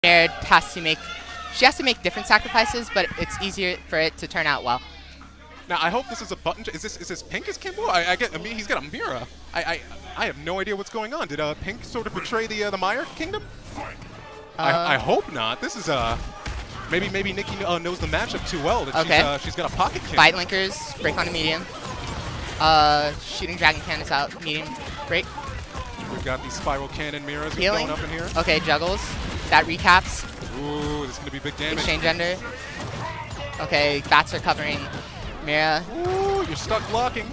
Mira has to make, she has to make different sacrifices, but it's easier for it to turn out well. Now I hope this is a button. Is this Pink as Kimbo? I mean, he's got a Mira. I have no idea what's going on. Did Pink sort of betray the Meyer Kingdom? I hope not. This is maybe Nikki knows the matchup too well. That she's got a pocket kick. Fight linkers, break on the medium. Shooting dragon cannons out, medium, break. We've got these spiral cannon Miras Healing. going up in here. Okay, juggles. That recaps. Ooh, this is gonna be big damage. Exchange under. Okay, bats are covering Mira. Ooh, you're stuck blocking.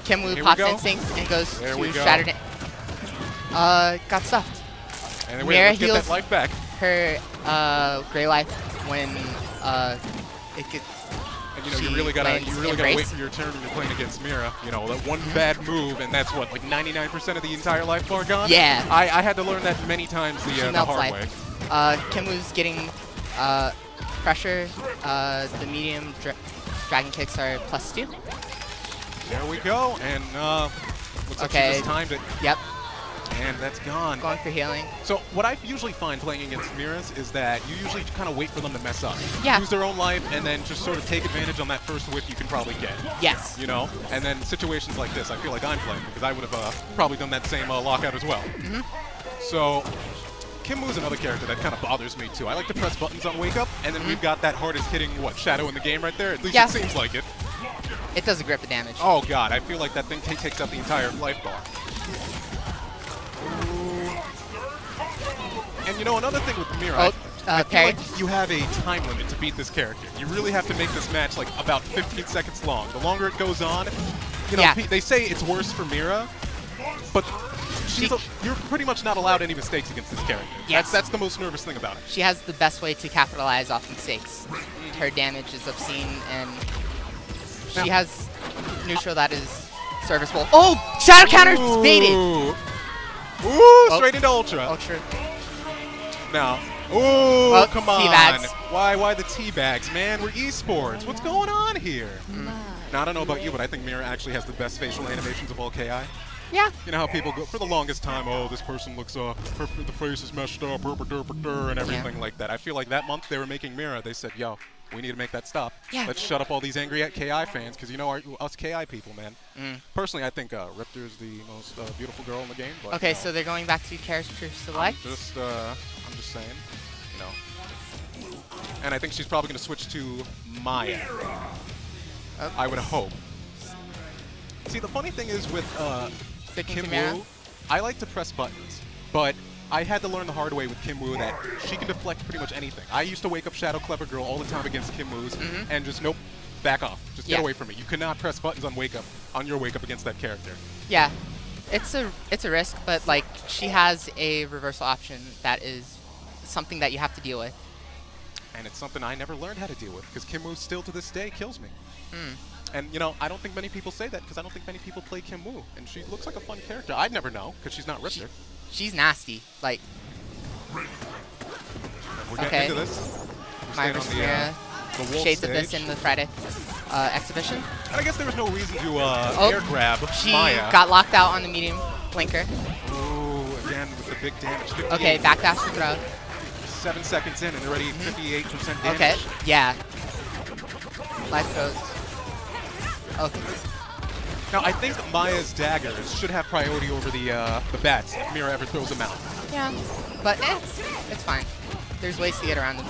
Kim Woo pops instinct and goes to Shattered. Got stuffed. And Mira let's get heals that life back. her gray life when it gets. And you know, you really gotta wait for your turn when you're playing against Mira. You know, that one bad move, and that's what, like 99% of the entire life bar gone. Yeah. I had to learn that many times the hard way. Kim Woo's getting pressure. The medium dragon kicks are +2. There we go, and looks like she just timed it. Yep. And that's gone. Going for healing. So what I usually find playing against Miras is that you usually kind of wait for them to mess up. Yeah. Use their own life and then just sort of take advantage on that first whip you can probably get. Yes. You know? And then situations like this, I feel like I'm playing because I would have probably done that same lockout as well. So Kim Woo's another character that kind of bothers me too. I like to press buttons on Wake Up, and then we've got that hardest hitting, Shadow in the game right there? At least it seems like it. It doesn't grip the damage. Oh god, I feel like that thing takes out the entire life bar. And you know, another thing with Mira, I feel like you have a time limit to beat this character. You really have to make this match like about 15 seconds long. The longer it goes on, you know, they say it's worse for Mira, but you're pretty much not allowed any mistakes against this character. Yes. That's the most nervous thing about it. She has the best way to capitalize off mistakes. Her damage is obscene, and she has neutral that is serviceable. Oh! Shadow counter baited! Ooh, straight into Ultra. Ultra. Now, ooh, come on. Teabags. Why the teabags, man? We're esports. What's going on here? Now, I don't know about you, but I think Mira actually has the best facial animations of all KI. Yeah. You know how people go, for the longest time, oh, this person looks, the face is messed up, and everything like that. I feel like that month they were making Mira, they said, yo, we need to make that stop. Yeah. Let's shut up all these angry KI fans, because you know us KI people, man. Personally, I think Riptor is the most beautiful girl in the game. But, okay, so they're going back to character select. I'm just saying, you know. And I think she's probably going to switch to Maya. I would hope. See, the funny thing is with Kim Woo, I like to press buttons, but I had to learn the hard way with Kim Woo that she can deflect pretty much anything. I used to Wake Up Shadow Clever Girl all the time against Kim Woo's and just, nope, back off. Just get away from me. You cannot press buttons on your Wake Up against that character. Yeah. It's a risk, but like she has a reversal option that is something that you have to deal with. And it's something I never learned how to deal with because Kim Woo still to this day kills me. And, you know, I don't think many people say that because I don't think many people play Kim Woo. And she looks like a fun character. I'd never know because she's not Riptor. She's nasty. Like. We're getting into this. My Mira. Shades of this in the Friday exhibition. And I guess there was no reason to air grab Maya. She got locked out on the medium blinker. Ooh, again with the big damage. Okay, backdash to throw. 7 seconds in and already 58% damage. Okay, yeah. Life goes. Okay. Now I think Maya's daggers should have priority over the bats if Mira ever throws them out. Yeah, but it's fine. There's ways to get around them.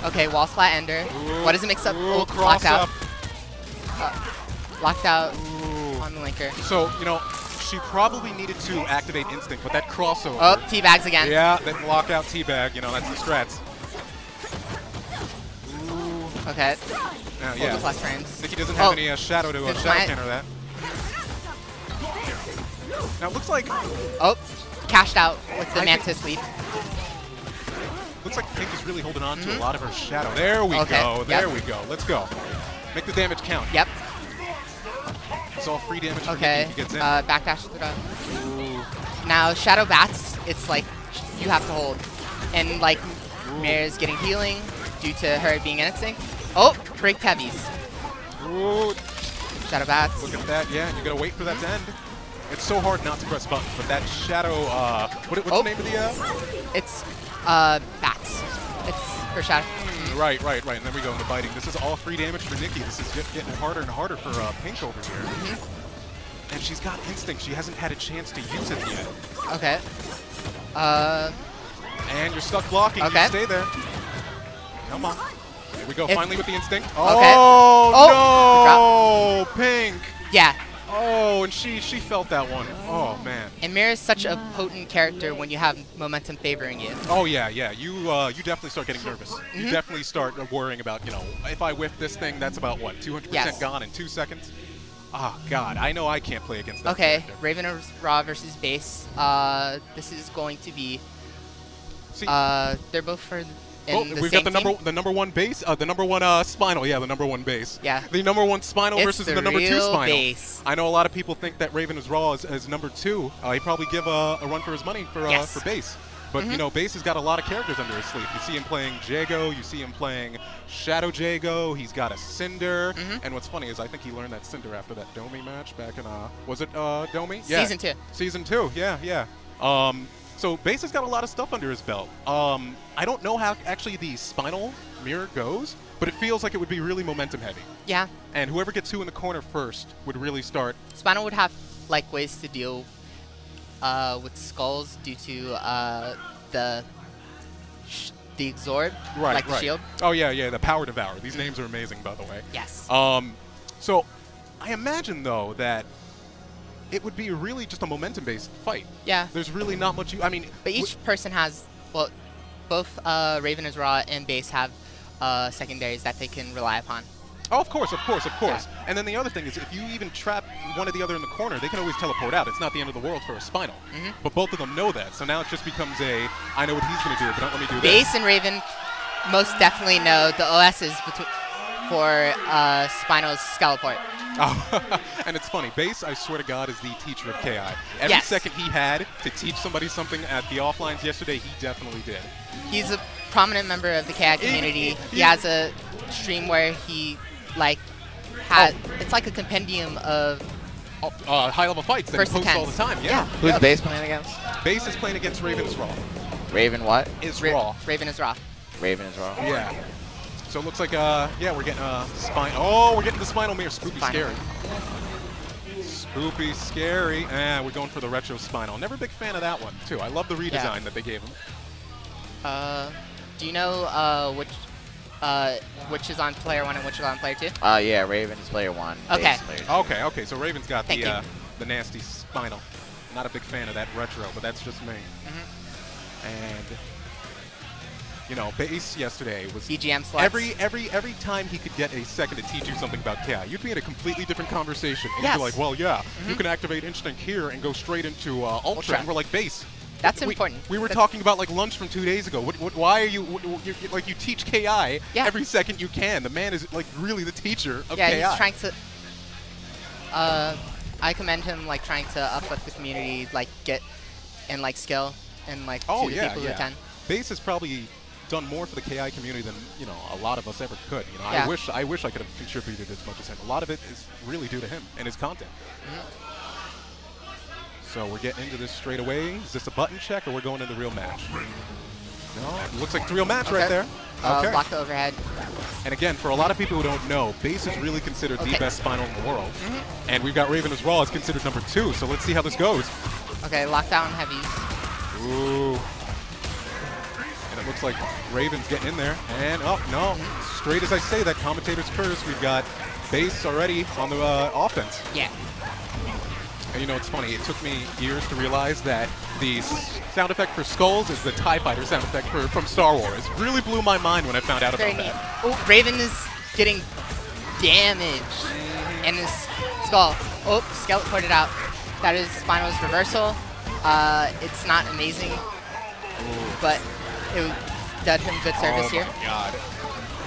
Okay, wall splat ender. What does it mix up? Ooh, locked out. Up. Locked out on the linker. So, you know, she probably needed to activate Instinct, but that crossover. Oh, teabags again. Yeah, that lockout teabag, you know, that's the strats. Ooh. Okay. Now, yeah. Plus frames. Nikki doesn't have any shadow to shadow counter that. Now it looks like... Oh, cashed out with the Mantis lead. Looks like Pink is really holding on to a lot of her shadow. There we go. There we go. Let's go. Make the damage count. Yep. It's all free damage for Nikki if he gets in. Backdash throw. Now, Shadow Bats, it's like you have to hold. And like, Mira's getting healing due to her being in instinct. Oh, break heavies. Ooh. Shadow Bats. Look at that. Yeah, you gotta wait for that to end. It's so hard not to press buttons, but that Shadow, what's the name of the... It's Bats. It's her shadow. Right. And then we go into biting. This is all free damage for Nikki. This is getting harder and harder for Pink over here. And she's got Instinct. She hasn't had a chance to use it yet. Okay. And you're stuck blocking. Okay. You stay there. Come on. Here we go. Finally with the Instinct. Okay. Oh, no! Pink. Yeah. Oh, and she felt that one. Oh, man. And Mira is such a potent character when you have momentum favoring you. Oh, yeah. You definitely start getting nervous. You definitely start worrying about, if I whiff this thing, that's about, what, 200% gone in 2 seconds? Oh, God. I know I can't play against that character. Raven Ra versus Base. This is going to be... See, they're both for... we've got the number one base, the number one Spinal. Yeah, the number one base. Yeah. The number one Spinal versus the number 2 Spinal. Base. I know a lot of people think that Raven is Raw as number 2. He'd probably give a run for his money for Base. But Base has got a lot of characters under his sleeve. You see him playing Jago. You see him playing Shadow Jago. He's got a Cinder. And what's funny is I think he learned that Cinder after that Domi match back in was it Domi? Yeah. Season 2. Season 2. Yeah. So Base has got a lot of stuff under his belt. I don't know how actually the Spinal mirror goes, but it feels like it would be really momentum heavy. Yeah. And whoever gets 2 in the corner first would really start. Spinal would have ways to deal with skulls due to the Exorb, right, the shield. Oh yeah, the Power Devourer. These names are amazing, by the way. Yes. So I imagine though that it would be really just a momentum-based fight. Yeah. There's really not much But each person has, well, both Raven is Raw and Base have secondaries that they can rely upon. Oh, of course. Yeah. And then the other thing is, if you even trap one or the other in the corner, they can always teleport out. It's not the end of the world for a Spinal. But both of them know that, so now it just becomes I know what he's going to do, but don't let me do this. Base and Raven most definitely know the OSs for Spinal's Skeleport. Oh, and it's funny. Base, I swear to God, is the teacher of KI. Every second he had to teach somebody something at the offlines yesterday, he definitely did. He's a prominent member of the KI community. He has a stream where he it's like a compendium of high-level fights that he posts all the time. Yeah. Who's Base playing against? Base is playing against Raven is Raw. Raven what? Is Raw. Raven is Raw. Raven is Raw. Yeah. So it looks like, we're getting Spine. Oh, we're getting the Spinal Mirror. Spoopy Scary. Spoopy Scary. We're going for the Retro Spinal. Never a big fan of that one, too. I love the redesign that they gave him. Do you know which is on player 1 and which is on player 2? Yeah, Raven's player 1. Okay. Okay. So Raven's got the nasty Spinal. Not a big fan of that Retro, but that's just me. And Base yesterday was BGM slots. every time he could get a second to teach you something about KI, you'd be in a completely different conversation. And you'd be like, well, yeah, you can activate Instinct here and go straight into Ultra. And we're like, Base. That's important. We were talking about lunch from 2 days ago. Why are you you teach KI every second you can? The man is really the teacher of KI. Yeah, he's trying to. I commend him trying to uplift the community, get and skill and to the people who attend. Base has probably done more for the KI community than a lot of us ever could. I wish I could have contributed as much as him. A lot of it is really due to him and his content. So we're getting into this straight away. Is this a button check, or we're going into the real match? No, it looks like the real match right there. Block the overhead. And again, for a lot of people who don't know, Base is really considered the best Spinal in the world. And we've got Raven as well as considered number 2. So let's see how this goes. Okay, lockdown heavies. Ooh. And it looks like Raven's getting in there. And, oh, no. Straight as I say that, commentator's curse, we've got Base already on the offense. Yeah. And it's funny, it took me years to realize that the sound effect for Skulls is the TIE Fighter sound effect from Star Wars. It really blew my mind when I found out about that. Oh, Raven is getting damaged in his skull. Oh, Skeleton ported out. That is Spinal's reversal. It's not amazing, but it did him good service here. Oh my God.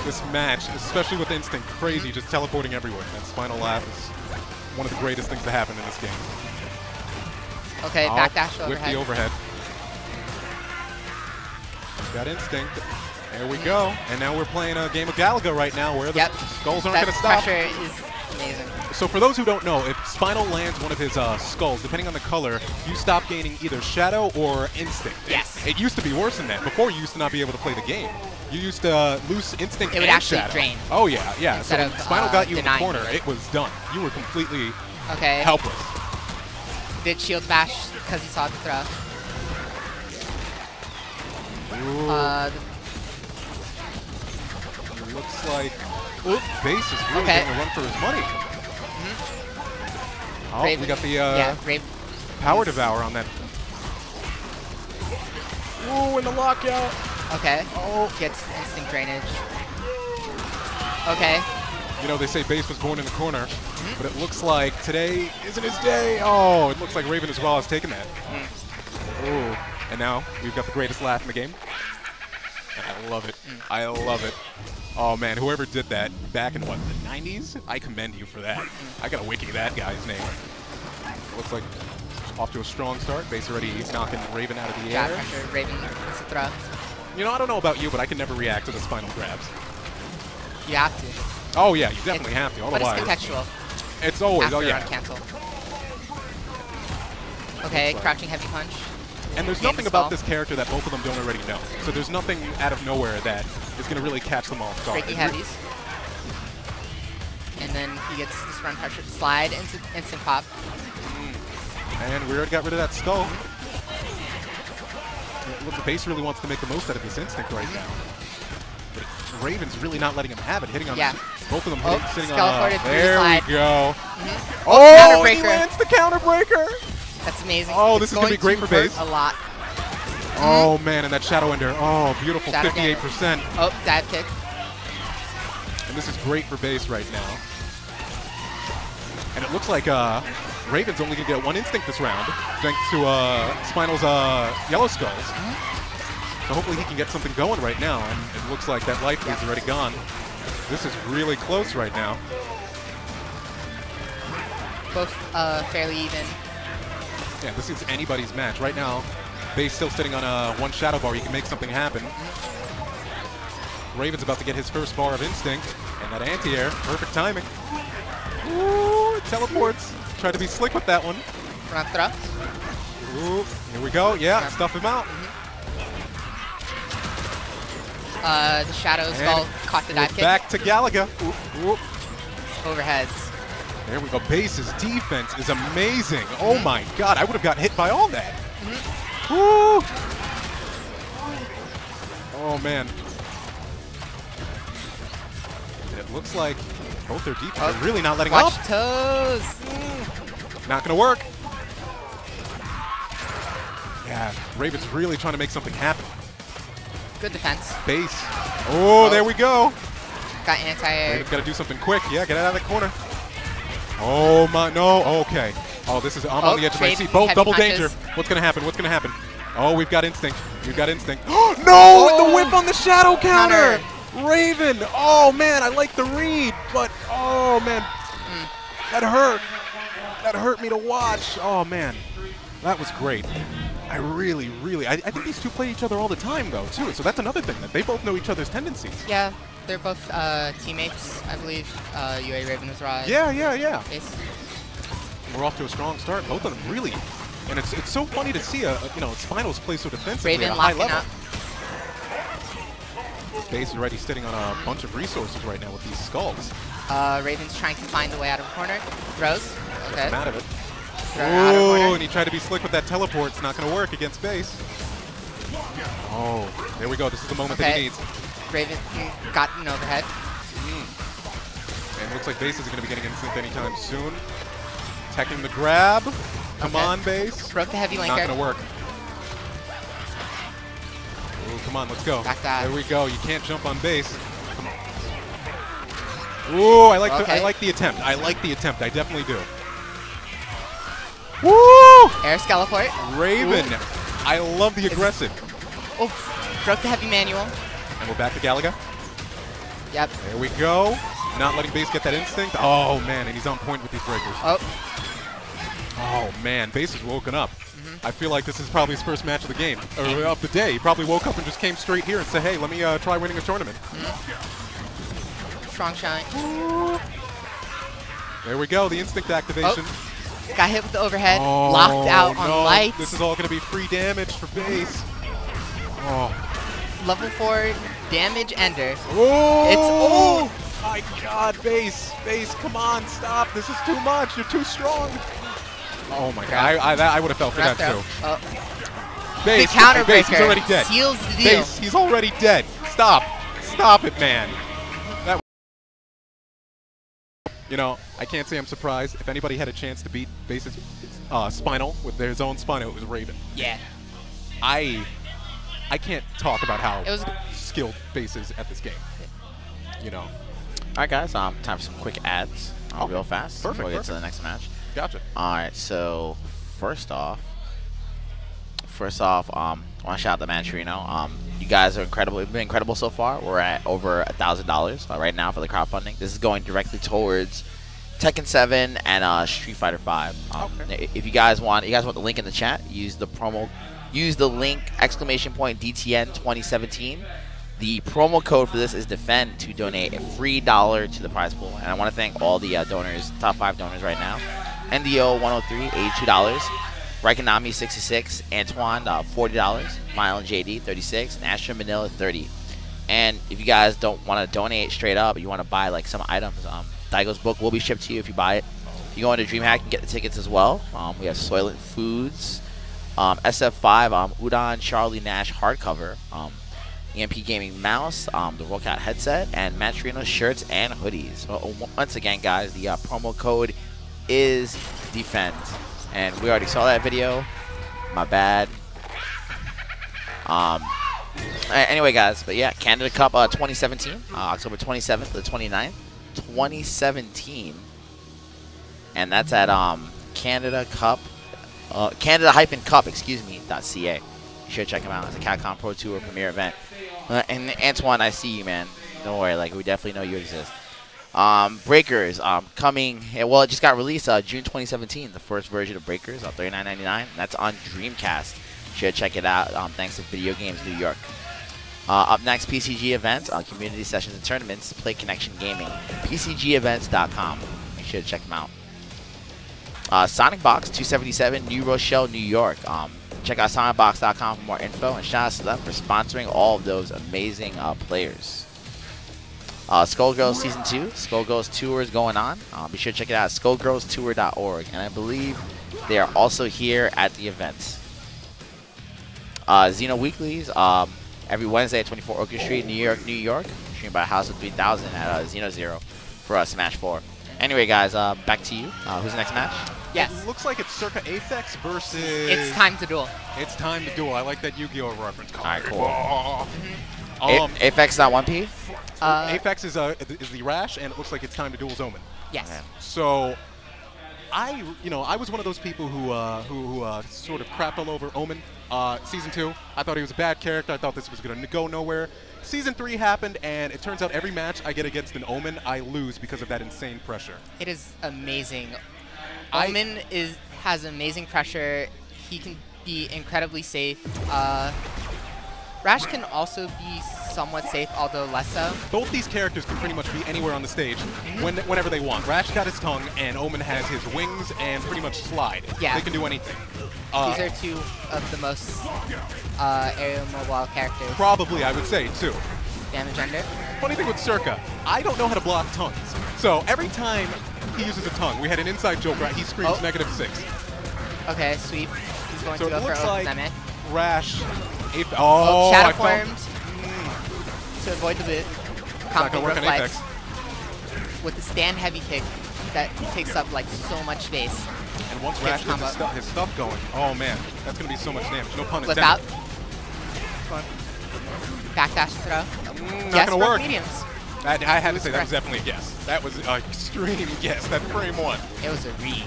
This match, especially with Instinct, crazy, just teleporting everywhere. That Spinal laugh is one of the greatest things to happen in this game. Okay, backdash overhead. With the overhead. Got Instinct. There we go. And now we're playing a game of Galaga right now where the Skulls aren't going to stop. Pressure is amazing. So for those who don't know, if Spinal lands one of his skulls, depending on the color, you stop gaining either Shadow or Instinct. Yes. It used to be worse than that. Before, you used to not be able to play the game. You used to lose Instinct It would and actually Shadow. drain. Oh, yeah, yeah. So Instead when of, Spinal got you in the denying corner, you. it was done. You were completely Okay. helpless. Did shield bash because he saw the throw. Ooh. It looks like Base is really Okay. getting a run for his money. Oh, Raven. we got the Yeah, Raven. Power Devour on that. Ooh, and the lockout. Okay. Oh, gets instinct drainage. Okay. You know, they say Base was born in the corner, but it looks like today isn't his day. Oh, it looks like Raven as well has taken that. Ooh, and now we've got the greatest laugh in the game. And I love it. I love it. Oh, man, whoever did that back in, what, the 90s? I commend you for that. I got to wiki that guy's name. Looks like off to a strong start. Base already knocking Raven out of the Jab air. pressure. Raven gets a throw. You know, I don't know about you, but I can never react to the spinal grabs. You have to. Oh, yeah, you definitely have to. But it's Otherwise, contextual. it's always, After oh, yeah. on cancel. Okay, like- crouching heavy punch. And there's Game nothing stall. about this character that both of them don't already know. So there's nothing out of nowhere that is going to really catch them off guard. Breaking heavies. And then he gets this run pressure slide into instant pop. And we already got rid of that skull. Look, the Base really wants to make the most out of this instinct right now. But Raven's really not letting him have it, hitting on both of them Oh, sitting skeleported on. through There slide. we go. Oh, and he counterbreaker. lands the counterbreaker. That's amazing. Oh, It's this is gonna be great for hurt Base. a lot. Oh, man, and that Shadow Ender. Oh, beautiful, Shadow 58%. Oh, dive kick. And this is great for Base right now. And it looks like Raven's only going to get one instinct this round, thanks to Spinal's Yellow Skulls. So hopefully he can get something going right now. And it looks like that life is already gone. This is really close right now. Both fairly even. Yeah, this is anybody's match. Right now, Base still sitting on one Shadow Bar. He can make something happen. Raven's about to get his first bar of instinct. And that anti-air, perfect timing. Ooh, teleports. Try to be slick with that one. Front throw. Ooh, here we go. Yeah, stuff him out. The Shadow Skull caught the dive kick. Back to Galaga. Ooh, ooh. Overheads. There we go. Base's defense is amazing. Oh my god, I would have got hit by all that. Woo! Oh man. It looks like both their defense are really not letting Watch up. toes. Not gonna work. Yeah, Raven's really trying to make something happen. Good defense. Base. Oh, there we go. Got anti-air. Raven's got to do something quick. Yeah, get out of the corner. Oh my, no. Okay. Oh, this is, I'm on the edge of my seat. Both heavy double punches. danger. What's going to happen? What's going to happen? Oh, we've got instinct. We've got instinct. No! The whip on the shadow counter! Raven! Oh, man, I like the read, but, oh, man. That hurt. That hurt me to watch. Oh, man. That was great. I really, I think these two play each other all the time, though, too. So that's another thing, that they both know each other's tendencies. Yeah, they're both teammates, I believe. UA Raven was right. Yeah. Base. We're off to a strong start. Both of them really, and it's so funny to see Spinals play so defensively Raven at a high locking level. up. Base is already sitting on a bunch of resources right now with these skulls. Raven's trying to find the way out of the corner. Throws. Okay. I'm out of it. Throw out of the Oh, corner. and he tried to be slick with that teleport. It's not going to work against Base. Oh, there we go. This is the moment that he needs. Raven got an overhead. And it looks like Base isn't going to be getting instinct anytime soon. Teching the grab. Come on, Base. Broke the heavy linker. Not going to work. Ooh, come on, let's go. Back that. There we go. You can't jump on Base. Come on. Ooh, I like the attempt. I like the attempt. I definitely do. Woo! Air Skeleport. Raven. Ooh. I love the aggressive. Oh, broke the heavy manual. And we're back to Galaga. Yep. There we go. Not letting Base get that instinct. Oh, man, and he's on point with these breakers. Oh, man, Base is woken up. I feel like this is probably his first match of the game, or of the day. He probably woke up and just came straight here and said, hey, let me try winning a tournament. Strong shine. There we go, the instinct activation. Oh, got hit with the overhead, locked out on lights. This is all going to be free damage for base. Oh. Level 4 damage ender. Oh! My God, base, come on, stop. This is too much. You're too strong. Oh my God, I would have fell for that too. Base, the counter breaker he's already dead. Seals the deal. Base, he's already dead. Stop it, man. That. You know, I can't say I'm surprised. If anybody had a chance to beat Base's Spinal with their own Spinal, it was Raven. Yeah. I can't talk about how skilled Base is at this game. You know. All right, guys. Time for some quick ads. Real fast. Perfect. We'll get to the next match. Gotcha. All right. So first off, I want to shout out the Mantrino. You guys are incredible. You've been incredible so far. We're at over $1,000 right now for the crowdfunding. This is going directly towards Tekken 7 and Street Fighter 5. If you guys want the link in the chat, use the link !DTN 2017. The promo code for this is DEFEND to donate a free $1 to the prize pool. And I want to thank all the donors, top 5 donors right now. NDO 103, $82. Raikonami 66, Antoine $40, Mile and JD 36, and Astra Manila 30. And if you guys don't want to donate straight up, you want to buy like some items, Daigo's book will be shipped to you if you buy it. If you go into DreamHack and get the tickets as well. We have Soylent Foods, SF5, Udon Charlie Nash hardcover, EMP Gaming mouse, the Rollcat headset, and Mantrino shirts and hoodies. So, once again, guys, the promo code is DEFEND. And we already saw that video. My bad. Anyway, guys, but yeah, Canada Cup 2017, October 27th to the 29th, 2017, and that's at Canada Cup, Canada-Cup, .ca. You should check them out. It's a Capcom Pro Tour premiere event. And Antoine, I see you, man. Don't worry, like we definitely know you exist. Breakers coming. Well, it just got released June 2017. The first version of Breakers, $39.99. That's on Dreamcast. You should check it out. Thanks to Video Games New York. Up next, PCG events, community sessions and tournaments. Play Connection Gaming. PCGevents.com. You should check them out. Sonic Box 277, New Rochelle, New York. Check out sonicbox.com for more info. And shout out to them for sponsoring all of those amazing players. Skullgirls Season 2. Skullgirls Tour is going on. Be sure to check it out at skullgirlstour.org. And I believe they are also here at the events. Xeno Weeklies, every Wednesday at 24 Orchard Street, New York. Streamed by House of 3000 at Xeno Zero for Smash 4. Anyway, guys, back to you. Who's the next match? Yes. It looks like it's Circa Aphex versus... It's Time to Duel. It's Time to Duel. I like that Yu-Gi-Oh! Reference. All right, cool. Aphex not 1P? Aphex is the Rash, and it looks like it's Time to Duel's Omen. Yes. Okay. So, I was one of those people who sort of crapped all over Omen. Season 2, I thought he was a bad character. I thought this was going to go nowhere. Season 3 happened, and it turns out every match I get against an Omen, I lose because of that insane pressure. It is amazing. Omen has amazing pressure. He can be incredibly safe. Rash can also be somewhat safe, although less so. Both these characters can pretty much be anywhere on the stage whenever they want. Rash got his tongue, and Omen has his wings and pretty much slide. Yeah. They can do anything. These are two of the most aerial mobile characters. Probably, I would say, too. Damage under. Funny thing with Circa, I don't know how to block tongues. So every time he uses a tongue, we had an inside joke, right? He screams -6. Okay, sweep. He's going so to go for like Limit. Rash. Shadow formed to avoid the boot. Not gonna work on Apex. With the stand heavy kick that takes up like so much space. And once Rash gets his stuff going, oh man, that's gonna be so much damage. No pun Flip intended. out. Backdash throw. Not gonna work. Mediums. I had to say that was definitely a guess. That was an extreme guess. That frame 1. It was a read.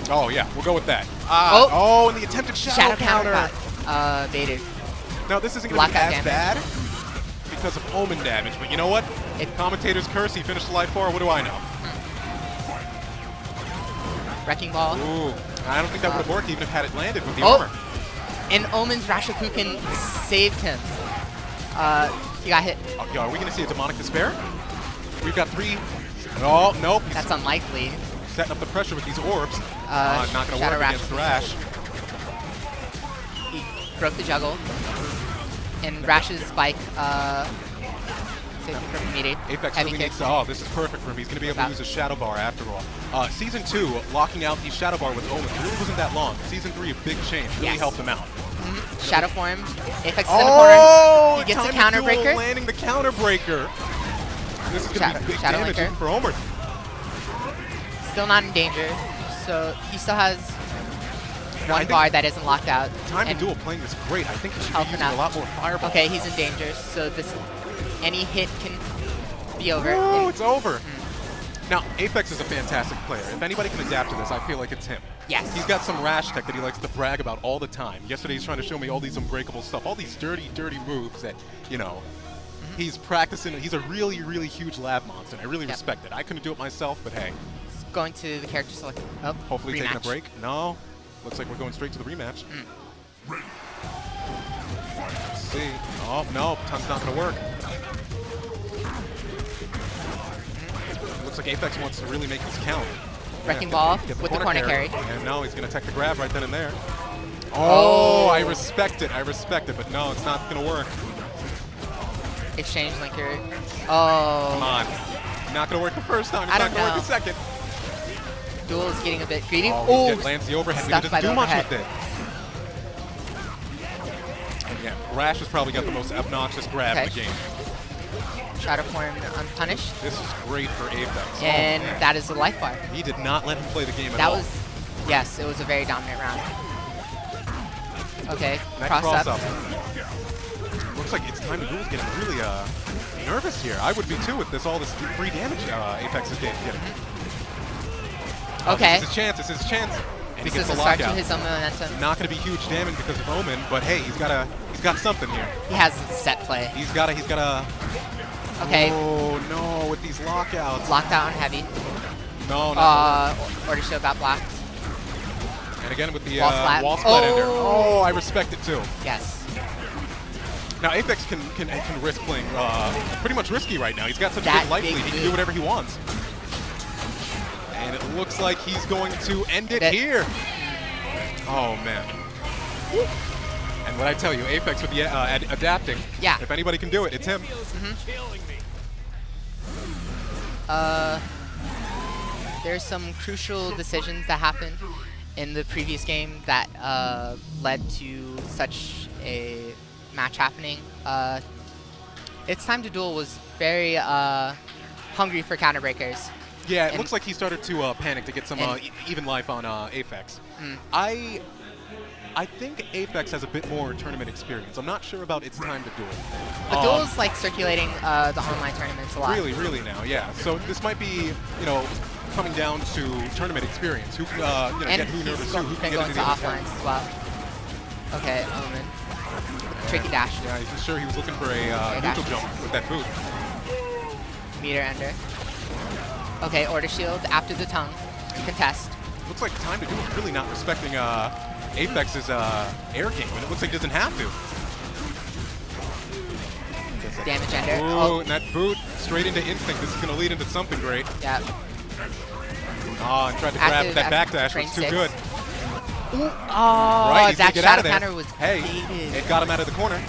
Oh yeah, we'll go with that. Oh, and the attempted shadow counter. Baited. Now this isn't going to be as bad because of Omen damage, but you know what? Commentator's curse, he finished life 4, what do I know? Wrecking Ball. Ooh, I don't think that would have worked even if had it landed with the armor. And Omen's Rashokuken saved him. He got hit. Okay, are we going to see a Demonic Despair? We've got 3. Oh, nope. That's unlikely. setting up the pressure with these orbs. Not going to Shadow work against Rash. He broke the juggle. And Rash's spike saved him from immediate. Apex heavy really kick. needs to, oh, this is perfect for him. He's going to be able to use his Shadow Bar after all. Season 2, locking out the Shadow Bar with Omen really wasn't that long. Season 3, a big change. Really Yes. helped him out. Shadow form. Apex is in the corner. He gets a counter breaker. Landing the counter breaker. This is going to be big Shadow damage linker. even for Omer. Still not in danger. So he still has I one think bar that isn't locked out. Time to and Duel playing this great. I think he should be helping using out. a lot more Fireball. Okay, he's in danger. So this any hit can be over. Oh, it's over. Now, Apex is a fantastic player. If anybody can adapt to this, I feel like it's him. Yes. He's got some Rash tech that he likes to brag about all the time. Yesterday, he's trying to show me all these unbreakable stuff, all these dirty, dirty moves that, you know, he's practicing. He's a really, really huge lab monster, and I really respect it. I couldn't do it myself, but hey. Going to the character select. Oh, Hopefully rematch. taking a break. No. Looks like we're going straight to the rematch. Let's see. Oh, no. Tongue's not going to work. Looks like Apex wants to really make this count. Wrecking ball Get with the corner carry. And no, he's going to tech the grab right then and there. Oh, I respect it. I respect it, but no, it's not going to work. Exchange linker. Oh. Come on. Not going to work the first time. It's I not don't going to work know. the second. Duel is getting a bit greedy. Oh, he lands the overhead. He Stuck doesn't by the do much overhead. with it. And yeah, Rash has probably got the most obnoxious grab in the game. Shadow form unpunished. This is great for Apex. And oh, that is the life bar. he did not let him play the game at That all. was, yes, it was a very dominant round. Okay, That cross up. Looks like it's time to Duel's getting really nervous here. I would be too with all this free damage Apex is getting. Okay. This is his chance. This is his chance. And This he is gets the the start to lockout. his own momentum. Not going to be huge damage because of Omen, but hey, he's got something here. He has set play. He's got a. Okay. Oh no, with these lockouts. Locked out on heavy. No, no. Order shield got blocked. And again with the Wall splat. wall splat ender. Oh. Oh, I respect it too. Yes. Now Apex can risk playing pretty much risky right now. He's got such a That good life big lead. He can move. do whatever he wants. And it looks like he's going to end it That- here. Oh man. And what I tell you, Apex with the adapting. Yeah. If anybody can do it, it's him. There's some crucial decisions that happened in the previous game that led to such a match happening. It's Time to Duel was very hungry for counter breakers. Yeah, it And- looks like he started to panic to get some and- even life on Apex. I think Apex has a bit more tournament experience. I'm not sure about its Time to Duel. But Duel's like circulating the online tournaments a lot. Really, really now, yeah. So this might be, coming down to tournament experience. Who can, And get who he's nervous go- who can can get go into into the offlines as well. Okay, Omen. Tricky dash. Yeah, he's sure he was looking for a Okay, neutral dash. jump with that boot. Meter ender. Okay, order shield after the tongue. Contest. Looks like Time to Duel is really not respecting Apex's air game, and it looks like he doesn't have to. Damage ender. Ooh, Oh, and that boot straight into instinct. This is going to lead into something great. yeah. Oh, and tried to grab Active that backdash. train Was too six. good. Ooh, oh, Right, he's that gonna get out shadow of there. counter was Hey, baited. it got him out of the corner.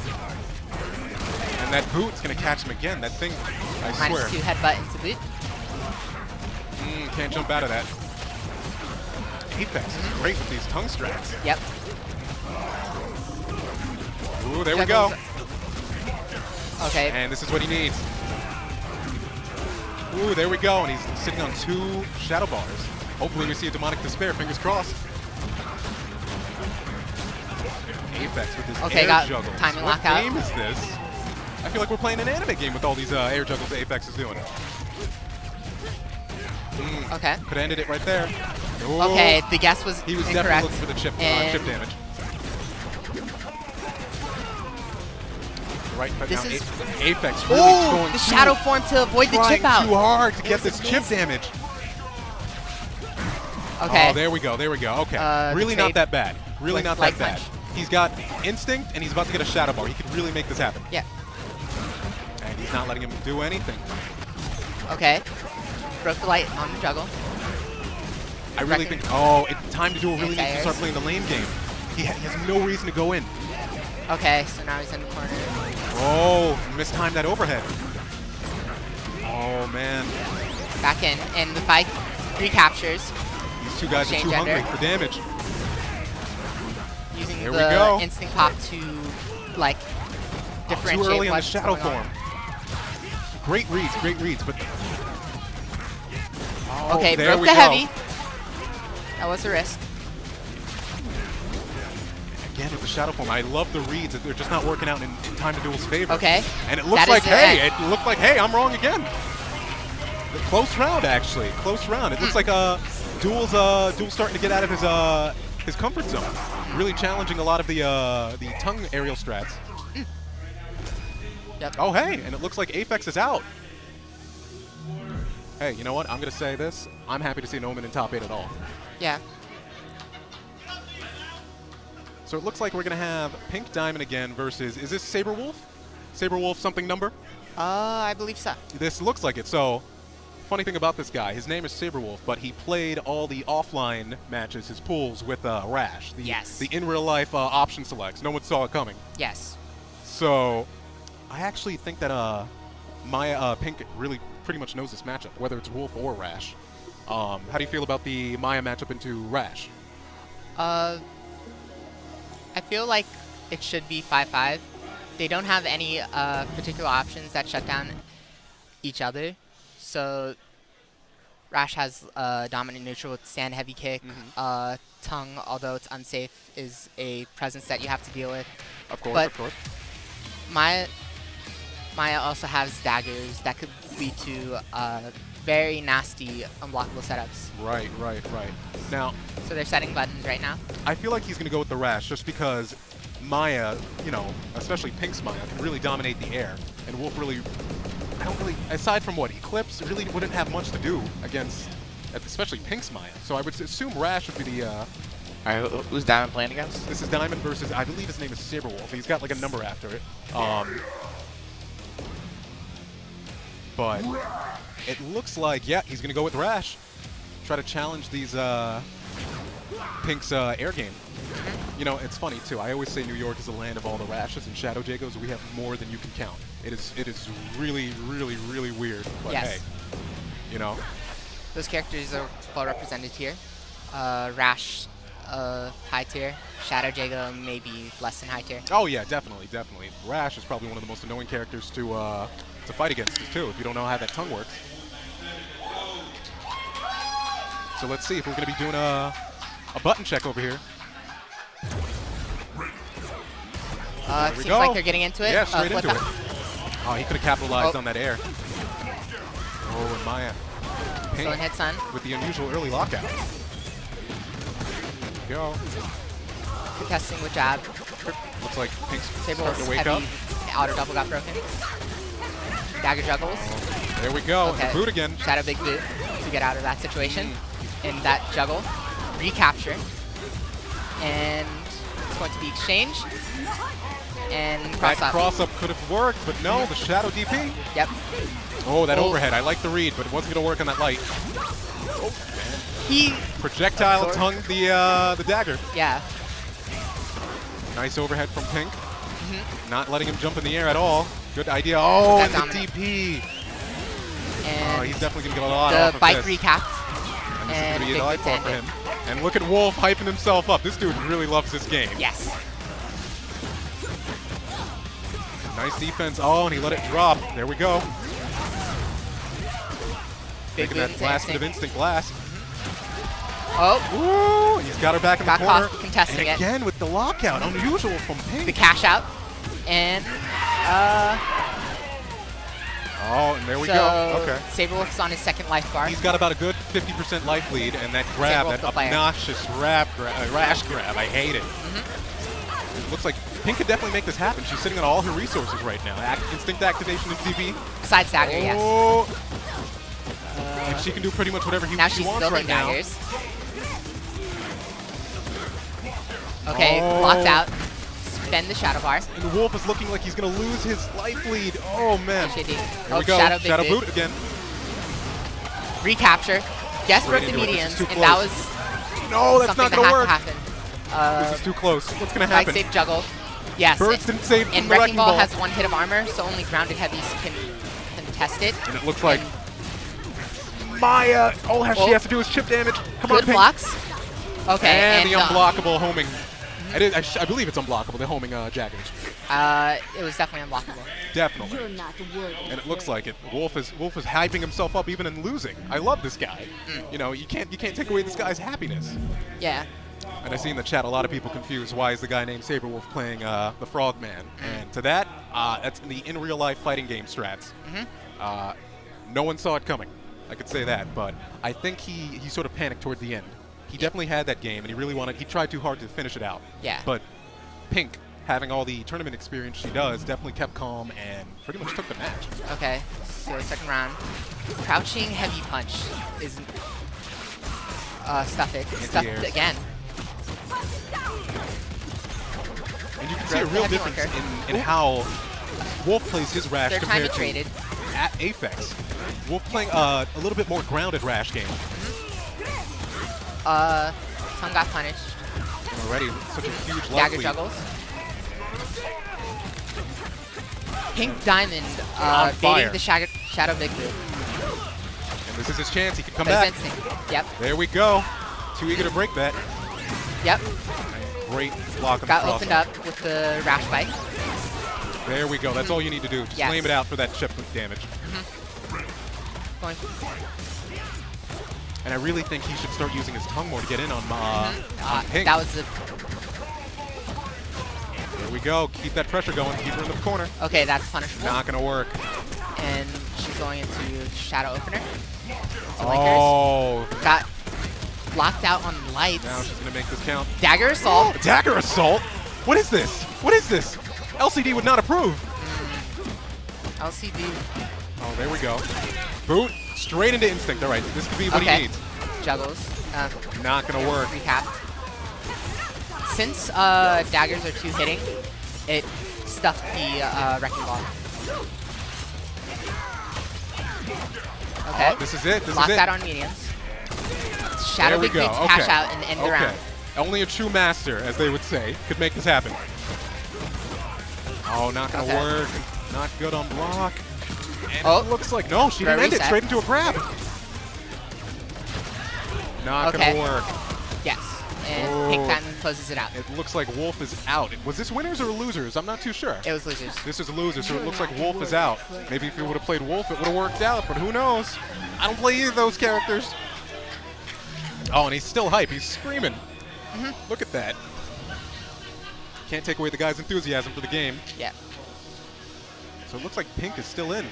And that boot's going to catch him again. That thing, I swear. -2 headbutt into boot. Can't jump out of that. Apex is great with these tongue strats. Yep. Ooh, there we go. Okay. And this is what he needs. Ooh, there we go. And he's sitting on 2 shadow bars. Hopefully we see a demonic despair. Fingers crossed. Apex with his Okay, air got juggles. timing What lockout. game is this? I feel like we're playing an anime game with all these air juggles that Apex is doing. Okay. Could have ended it right there. Ooh. Okay, the guess was He was incorrect. definitely looking for the chip And damage. Right, but This now is- Apex really Ooh, going the too- shadow form to avoid the trying chip out. too hard to get was this chip amazing. damage. Okay. Oh, there we go. There we go. Okay. The Really trade not that bad. Really with not light that bad. punch. He's got instinct, and he's about to get a shadow bar. He could really make this happen. Yeah. And he's not letting him do anything. Okay. Broke the light on the juggle. I really think, it's time to do a really needs to start playing the lane game. He has no reason to go in. Okay, so now he's in the corner. Oh, mistimed that overhead. Oh, man. Back in, and the fight recaptures. These two guys are too hungry for damage. Using the instinct pop to, like, differentiate too early on the what's shadow going form. on. Great reads, but... Okay, there broke we the go. heavy. That was a risk. Again with the shadow form, I love the reads. They're just not working out in Time to Duel's favor. Okay. And it looks like, hey, I'm wrong again. Close round, actually. Close round. It looks like Duel's starting to get out of his comfort zone. Really challenging a lot of the tongue aerial strats. Yep. Oh, hey, and it looks like Aphex is out. Hey, you know what? I'm going to say this. I'm happy to see Noman in top 8 at all. Yeah. So it looks like we're going to have Pink Diamond again versus, is this Saberwolf? Saberwolf something number? I believe so. This looks like it. So, funny thing about this guy, his name is Saberwolf, but he played all the offline matches, his pools, with Rash. The in real life option selects. No one saw it coming. Yes. So, I actually think that Maya Pink really pretty much knows this matchup, whether it's Wolf or Rash. How do you feel about the Maya matchup into Rash? I feel like it should be 5-5. They don't have any particular options that shut down each other. So Rash has dominant neutral with stand heavy kick. Tongue, although it's unsafe, is a presence that you have to deal with. Of course, but of course. Maya also has daggers that could lead to very nasty unblockable setups. Right. Now, so they're setting buttons right now. I feel like he's going to go with the Rash just because Maya, you know, especially Pink's Maya, can really dominate the air. And Wolf really, aside from what, Eclipse really wouldn't have much to do against, especially Pink's Maya. So I would assume Rash would be the... All right, who's Diamond playing against? This is Diamond versus, I believe his name is Saberwolf. He's got like a number after it. But it looks like, yeah, he's going to go with Rash. Try to challenge these Pink's air game. You know, it's funny, too. I always say New York is the land of all the Rashes, and Shadow Jagos, we have more than you can count. It is really, really, really weird. But hey, you know. Those characters are well represented here. Rash, high tier. Shadow Jago, maybe less than high tier. Oh, yeah, definitely. Rash is probably one of the most annoying characters to fight against, too, if you don't know how that tongue works. So let's see if we're going to be doing a button check over here. It seems like they're getting into it. Yeah, straight into it. Oh, he could have capitalized on that air. Oh, and Maya. Still in hit sun. With the unusual early lockout. Go. Contesting with jab. Looks like Pink's starting to wake heavy up. Outer double got broken. Dagger juggles. Oh, there we go. Okay. The boot again. Shadow big boot to get out of that situation. In that juggle. Recapture. And it's going to be exchange. And cross up. Cross up could have worked, but no, the Shadow DP. Yep. Oh, that overhead. I like the read, but it wasn't going to work on that light. Oh, he projectile tongue the dagger. Yeah. Nice overhead from Pink. Not letting him jump in the air at all. Good idea. Oh, and the DP. And he's definitely going to get a lot off of bike this. Recapped. And this is going to be a life for him. And look at Wolf hyping himself up. This dude really loves this game. Yes. Nice defense. Oh, and he let it drop. There we go. Big Making that last bit of instant blast. Oh. Ooh, he's got her back in the corner. Contesting and again with the lockout. Unusual from Pink. The cash out. And oh, and there we go. Okay. Saberwolf's on his second life bar. He's got about a good 50% life lead, and that grab, that obnoxious rash grab, I hate it. It looks like Pink could definitely make this happen. She's sitting on all her resources right now. Instinct activation of DB. Besides dagger, yes. And she can do pretty much whatever she now she's wants right now. Daggers. Okay, blocked out. Spend the shadow bar. And the Wolf is looking like he's going to lose his life lead. Oh, man. Here we go. Shadow boot again. Recapture. Guess broke Straight the into it. This mediums, is too and close. that was No, that's not something going to that work. had to happen. This is too close. What's going to Like happen? safe juggle. Yes. Birds didn't save And from the Wrecking Ball Ball. has 1 hit of armor, so only grounded heavies can contest it. And it looks like And Maya, all she Oh. has to do is chip damage. Come on, good Pink. blocks. Okay. And the unblockable homing. I believe it's unblockable, the homing Jaggers. It was definitely unblockable. Definitely. You're not worthy. And it looks like it. Wolf is hyping himself up even in losing. I love this guy. You know, you can't take away this guy's happiness. Yeah. And I see in the chat a lot of people confused why is the guy named Saberwolf playing the Frogman. And to that, that's in real life fighting game strats. No one saw it coming. I could say that, but I think he sort of panicked toward the end. He definitely had that game, and he tried too hard to finish it out. Yeah. But Pink, having all the tournament experience she does, definitely kept calm and pretty much took the match. Okay. So second round. Crouching heavy punch is stuff it. Stuff Anti-airs. again. And you can see a Heavy real worker. difference in how Wolf plays his Rash Third time compared it to traded. at Aphex. Wolf playing a little bit more grounded Rash game. Tongue got punished. And already such a huge love Dagger lead. juggles. Pink Diamond On fire. baiting the Shadow Big Boot. And this is his chance. He can come But back. his instinct. Yep. There we go. Too eager to break that. Yep. Great block on Got the opened cross. up with the Rash Bite. There we go. That's all you need to do. Just Yes. flame it out for that chip damage. Going. And I really think he should start using his tongue more to get in on Pink. That was the. There we go. Keep that pressure going. Keep her in the corner. Okay, that's punishable. Not going to work. And she's going into Shadow Opener. Oh. Got locked out on lights. Now she's going to make this count. Dagger Assault. Dagger Assault? What is this? What is this? LCD would not approve. LCD. Oh, there we go. Boot straight into Instinct. All right, this could be what he Okay. needs. Juggles. Not going to work. Recap. Since daggers are 2 hitting, it stuffed the Wrecking Ball. Okay. Oh, this is it. This Lock is it. that on mediums. Shadow There we Big Boot go. to cash Okay. out and end the round. Only a true master, as they would say, could make this happen. Oh, not going to Okay. work. Not good on block. And Oh. it looks like, no, she Throw didn't end it. reset. Straight into a grab. Not going Okay. to work. Yes. And Oh. Pink Diamond closes it out. It looks like Wolf is out. Was this winners or losers? I'm not too sure. It was losers. This is a loser, so it looks like Wolf is out. Maybe if you would have played Wolf, it would have worked out, but who knows? I don't play either of those characters. Oh, and he's still hype. He's screaming. Look at that. Can't take away the guy's enthusiasm for the game. Yeah. So it looks like Pink is still in.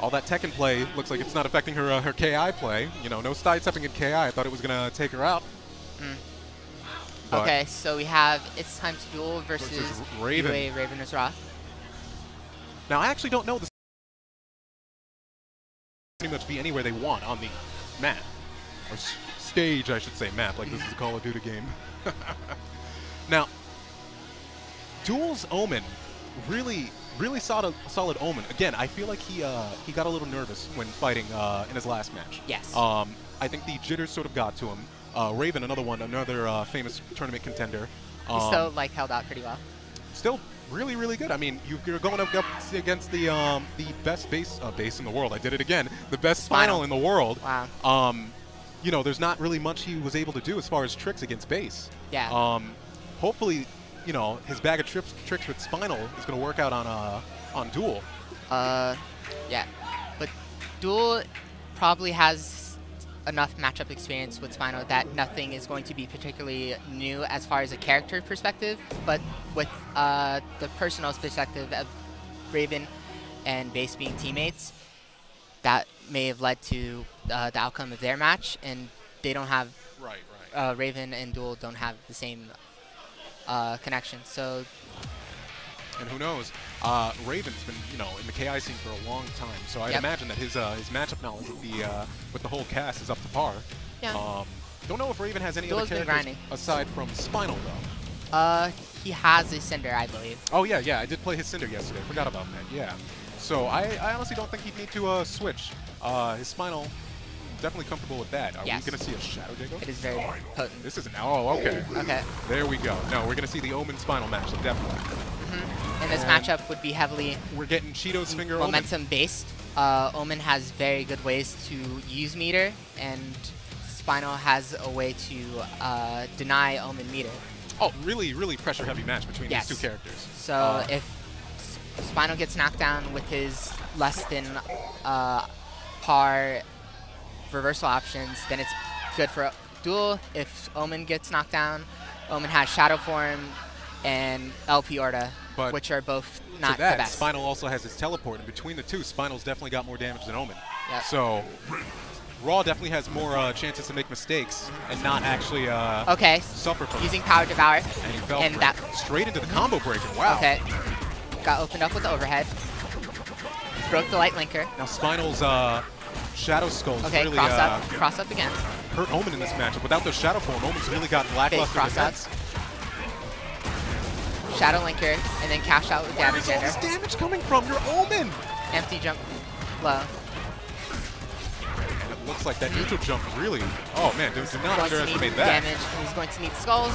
All that Tekken play looks like it's not affecting her her KI play. You know, no sidestepping in KI. I thought it was going to take her out. But Okay, so we have It's Time to Duel versus Raven. UA Raven Azra. Now, I actually don't know this. Pretty much be anywhere they want on the map. Or stage, I should say, map, like this is a Call of Duty game. Now, Duel's Omen, really solid Omen. Again, I feel like he got a little nervous when fighting in his last match. Yes. I think the jitters sort of got to him. Raven, another famous tournament contender. He still held out pretty well. Still really good. I mean, you're going up against the best base in the world. I did it again. The best Spinal in the world. Wow. You know, there's not really much he was able to do as far as tricks against base. Yeah. Hopefully, you know, his bag of tricks with Spinal is going to work out on Duel. Yeah. But Duel probably has enough matchup experience with Spinal that nothing is going to be particularly new as far as a character perspective, but with the personal perspective of Raven and Base being teammates, that may have led to the outcome of their match, and they don't have Right. Raven and Duel don't have the same connection. So And who knows? Raven's been, you know, in the KI scene for a long time, so I'd Yep. imagine that his matchup knowledge with the whole cast is up to par. Yeah. Don't know if Raven has any Duel's other been characters grinding. aside from Spinal though. he has a Cinder, I believe. Oh yeah, I did play his Cinder yesterday. Forgot about that. Yeah. So I honestly don't think he'd need to switch. His Spinal definitely comfortable with that. Are Yes. we going to see a Shadow Jago? It is very potent. This isn't. Oh, okay. Okay. There we go. No, we're going to see the Omen Spinal matchup, definitely. And this matchup would be heavily We're getting Cheeto's Finger Omen. momentum based. Omen has very good ways to use meter, and Spinal has a way to deny Omen meter. Oh, really, really pressure-heavy match between Yes. these two characters. So if Spinal gets knocked down with his less than par reversal options, then it's good for duel. If Omen gets knocked down, Omen has Shadow Form and LP Orta, But which are both not to that, the best. Spinal also has his teleport, and between the two, Spinal's definitely got more damage than Omen. Yep. So Raw definitely has more chances to make mistakes and not actually Okay, suffer from using Power Devour. it. And he fell and for that- it. Straight into the combo breaker. Wow. Okay, got opened up with the overhead. Broke the light linker. Now Spinal's Shadow Skulls Okay, really cross up again. hurt Omen in this matchup. Without those Shadow Form, Omen's really got lackluster cross up. defense. Shadow linker, and then cash out with Where damage is all this ender. damage coming from? Your Omen! Empty jump low. And it looks like that neutral jump really... Oh man, do not Going to need underestimate that. damage. He's going to need skulls.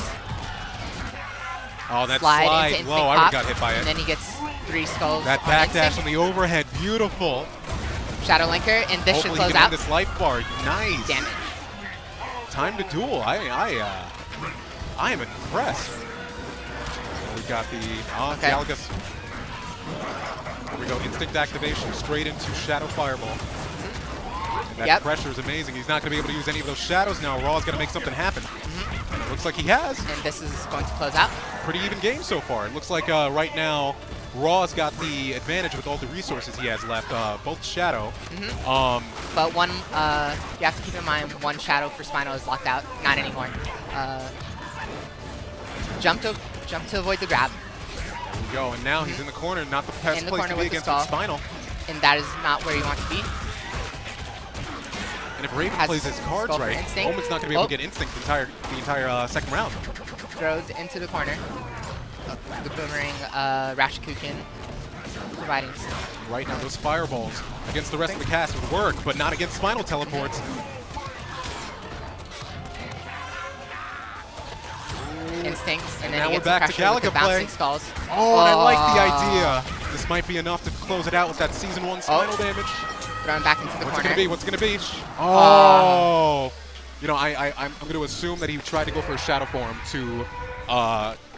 Oh, that Slide slide into instinct low. I pop, got hit by and it. then he gets 3 skulls. That on backdash instinct. on the overhead, beautiful. Shadow linker, and this should Hopefully close he can out. end this life bar. Nice. Damage. Time to duel. I am impressed. We got the Okay. Galagas. Here we go. Instinct activation straight into Shadow Fireball. And that Yep. pressure is amazing. He's not going to be able to use any of those shadows now. Raw's going to make something happen. And it looks like he has. And this is going to close out. Pretty even game so far. It looks like right now Raw's got the advantage with all the resources he has left. Both Shadow. But one, you have to keep in mind, one Shadow for Spinal is locked out. Not anymore. Jump to avoid the grab. There we go. And now he's in the corner. Not the best In the place corner to be with the against skull. Spinal. And that is not where you want to be. And if Raven Has plays his cards skull for right, instinct. Omen's not going to be able to get instinct the entire second round. Throws into the corner. The boomerang Rashakukin providing. Right now, those fireballs against the rest of the cast would work, but not against Spinal teleports. Instinct, and then now he we're gets back to pressure with the Galaga play. bouncing skulls. Oh, and I like the idea. This might be enough to close it out with that Season 1 Spinal damage. Thrown back into the What's it corner. going to be? What's it going to be? Oh! You know, I'm going to assume that he tried to go for a Shadow Form to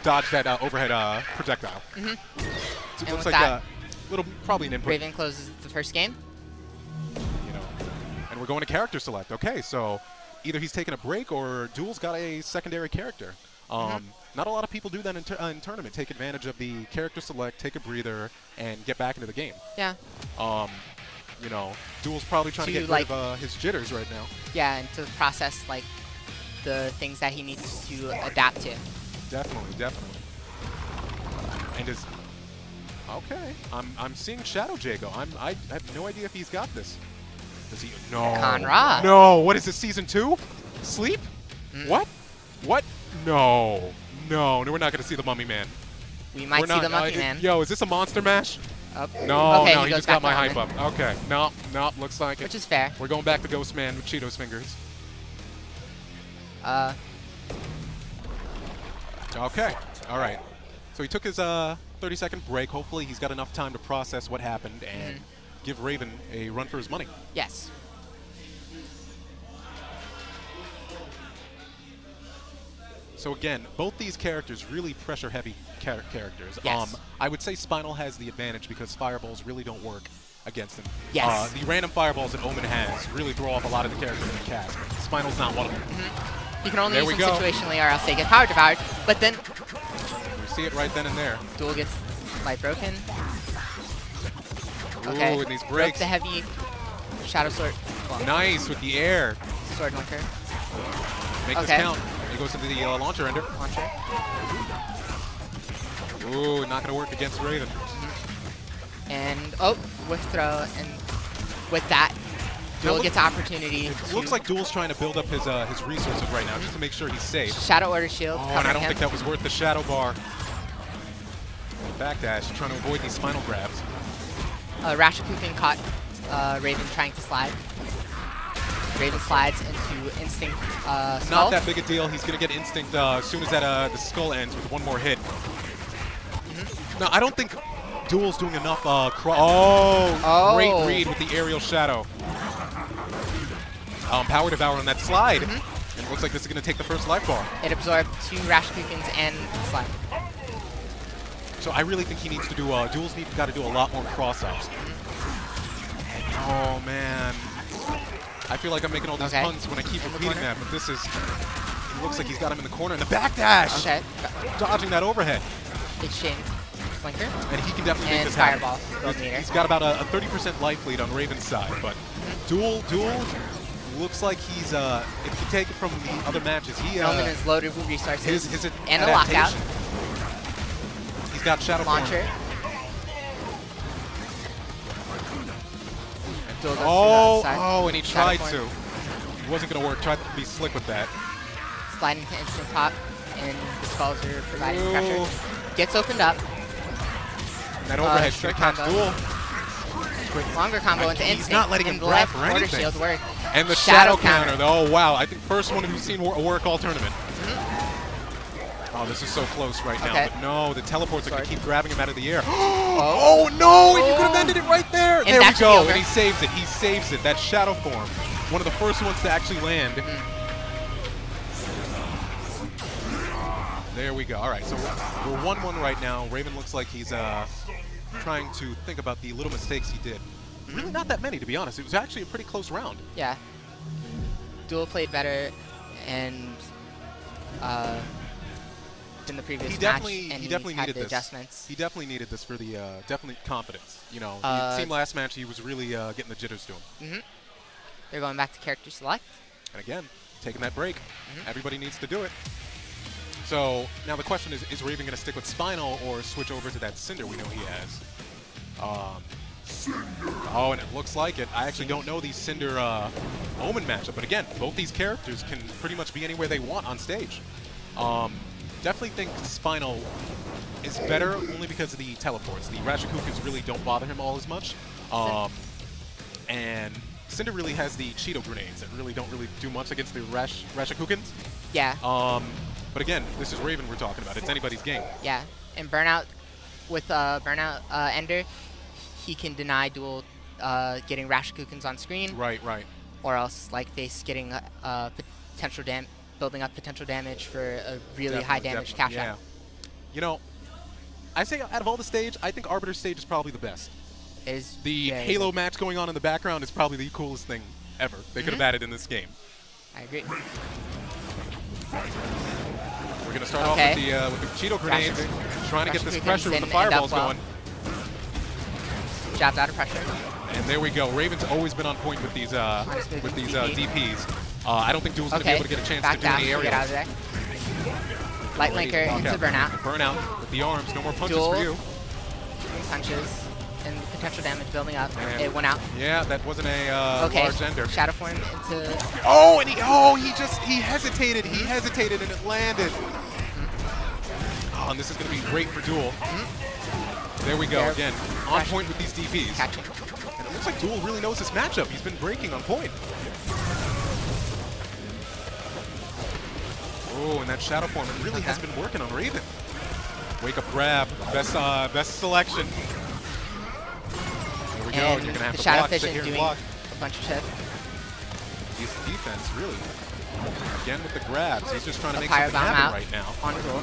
dodge that overhead projectile. So it And looks with like that, a little, probably an input. Raven closes the first game. You know, and we're going to character select. Okay, so either he's taking a break or Duel's got a secondary character. Not a lot of people do that in tournament. Take advantage of the character select, take a breather, and get back into the game. Yeah. You know, Duel's probably trying to get rid of his jitters right now. Yeah, and to process like the things that he needs to adapt to. Definitely, definitely. And is okay. I'm seeing Shadow Jago. I have no idea if he's got this. Does he? No. Conrad. No. What is this? Season 2? Sleep? What? What? No. No. No. We're not gonna see the Mummy Man. We might see the Monkey Man. Yo, is this a Monster Mash? Okay, No. No. He goes just got back my to hype Omen, up. Okay. No. No. Looks like it. which is fair. We're going back to Ghost Man with Cheeto's fingers. Okay. All right. So he took his 30-second break. Hopefully he's got enough time to process what happened and give Raven a run for his money. Yes. So again, both these characters really pressure-heavy characters. Yes. I would say Spinal has the advantage because fireballs really don't work against him. Yes. The random fireballs that Omen has really throw off a lot of the characters in the cast. Spinal's not one of them. You can only There use we them go. situationally or else they get power devoured. But then We see it right then and there. Duel gets light broken. Okay. Ooh, and these Broke breaks. the heavy Shadow Sword. Well, Nice with the air. Sword linker. Make this Okay. count. He goes into the launcher ender. Launcher. Ooh, not going to work against Raven. And, oh, whiff throw. And with that, Duel look- gets opportunity It to looks like Duel's trying to build up his resources right now just to make sure he's safe. Shadow Order Shield. Oh, and I covering don't him. think that was worth the shadow bar. Backdash, trying to avoid these spinal grabs. Rashakukin caught Raven trying to slide. Raven slides into Instinct Skull. Not that big a deal. He's going to get Instinct as soon as the skull ends with one more hit. No, I don't think Duel's doing enough. Great read with the aerial shadow. Power Devour on that slide. And it looks like this is going to take the first life bar. It absorbed 2 Rashikukens and slide. So I really think he needs to do, Duel's got to do a lot more cross-ups. Oh, man. I feel like I'm making all these puns when I keep repeating that, but this is, it looks like he's got him in the corner, and the backdash! Okay. Dodging that overhead. Exchange Flinker. And he can definitely make this Fireball. happen. He's got about a 30% life lead on Raven's side, but Duel looks like he's, if you take it from the other matches, Roman is loaded with resources. His and a lockout. He's got Shadow Launcher. And he tried to. It wasn't going to work. Tried to be slick with that. Sliding to instant pop, and the spells are providing pressure. Gets opened up. That overhead strike catch Duel. Longer combo into instant. He's not letting him grab for anything. Shield work. And the shadow counter, though. Oh, wow. I think first one we've seen work all tournament. Oh, this is so close right now. But no, the teleports are going to keep grabbing him out of the air. Oh, no! You could have ended it right there. There we go. And he saves it. He saves it. That shadow form. One of the first ones to actually land. There we go. All right, so we're 1-1 right now. Raven looks like he's trying to think about the little mistakes he did. Really not that many, to be honest. It was actually a pretty close round. Yeah. Duel played better, and in the previous match, and he definitely needed this. Adjustments. He definitely needed this for the definitely confidence. You know, it seemed last match he was really getting the jitters to him. They're going back to character select. And again, taking that break. Everybody needs to do it. So now the question is Raven going to stick with Spinal or switch over to that Cinder we know he has? Oh, and it looks like it. I actually don't know the Cinder Omen matchup, but again, both these characters can pretty much be anywhere they want on stage. Definitely think Spinal is better only because of the teleports. The Rashikukens really don't bother him all as much. And Cinder really has the Cheeto grenades that really don't do much against the Rashikukens. Yeah. But again, this is Raven we're talking about. It's anybody's game. Yeah, and Burnout, with Burnout Ender, he can deny Duel getting Rashikukens on screen. Right. Or else, like, face getting potential building up potential damage for a really high damage cash out. You know, I say out of all the stage, I think Arbiter stage is probably the best. The Halo match going on in the background is probably the coolest thing ever they could have added in this game. I agree. We're going to start off with the Cheeto grenades, trying to get this pressure with the fireballs going. Jabs out of pressure. And there we go. Raven's always been on point with these DPs. I don't think Duel's going to be able to get a chance to do any aerials. Get out of there. Light linker into Burnout. Burnout with the arms. No more punches Duel. for you. Punches. And potential damage building up. And it went out. Yeah, that wasn't a large ender. Shadow form into. Oh, and he hesitated. He hesitated and it landed. Oh, and this is going to be great for Duel. There we go again. On point with these DPs. Catching. And it looks like Duel really knows this matchup. He's been breaking on point. Oh, and that shadow form, it really has been working on Raven. Wake up grab. Best selection. There we go. You're going to have to block. Sit here and block. A bunch of shit. Decent defense, really. Again with the grabs. He's just trying to make something happen right now. On Duel.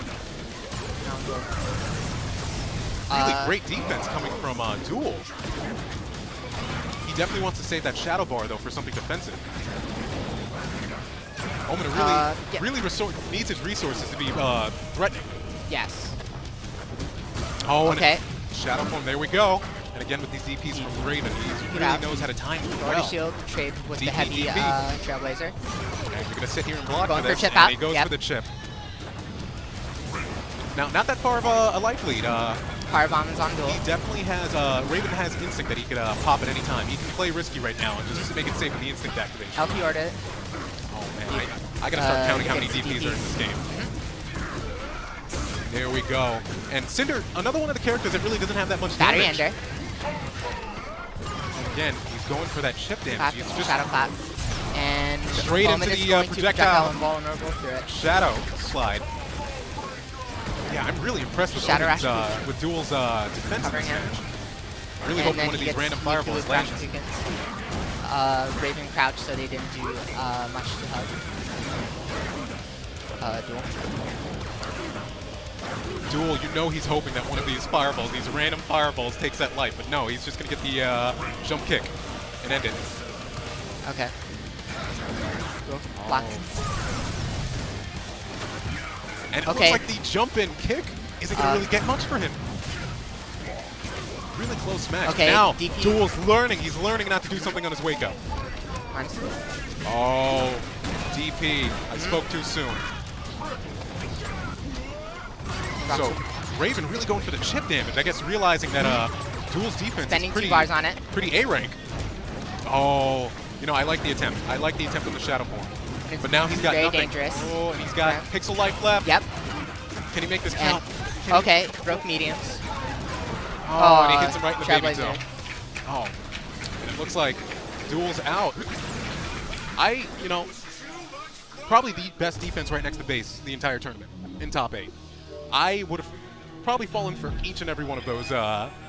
Really great defense coming from Duel. He definitely wants to save that shadow bar, though, for something defensive. Omen really needs his resources to be threatening. Yes. Oh, and shadow form. There we go. And again with these DPs from Raven, he really knows how to time it well. Shield trade with the heavy Trailblazer. And you're gonna sit here and block for this, chip and he goes for the chip. Now, not that far of a life lead. Fire Bomb is on Duel. He definitely has, Raven has Instinct that he could pop at any time. He can play risky right now and just make it safe with the Instinct activation. LP Order. Oh man, I gotta start counting how many DPs are in this game. There we go. And Cinder, another one of the characters that really doesn't have that much damage. Battery Ender. Again, he's going for that chip damage. He's just Shadow Clap. And And straight into the projectile. Invulnerable through it. Shadow slide. Yeah, I'm really impressed with Shadow with Duel's defense. Covering him. I really hope one of these random fireballs lands. Raven crouch, so they didn't do much to hug. Duel. Duel, you know he's hoping that one of these fireballs, these random fireballs, takes that life, but no, he's just gonna get the jump kick and end it. Okay. Block. And it looks like the jump-in kick isn't gonna really get much for him. Really close match. Okay, now, DP. Duel's learning. He's learning not to do something on his wake up. Oh, DP. I spoke too soon. So, Raven really going for the chip damage. I guess realizing that Duel's defense is pretty, 2 bars on it. Pretty A-rank. Oh, you know, I like the attempt. I like the attempt on the Shadow Form. But now he's got very nothing. Dangerous. Oh, and he's got pixel life left. Yep. Can he make this count? Okay, broke mediums. Oh, and he hits him right in the baby Trailblazer. zone. Oh, and it looks like Duel's out. You know, probably the best defense right next to base the entire tournament in top 8. I would have probably fallen for each and every one of those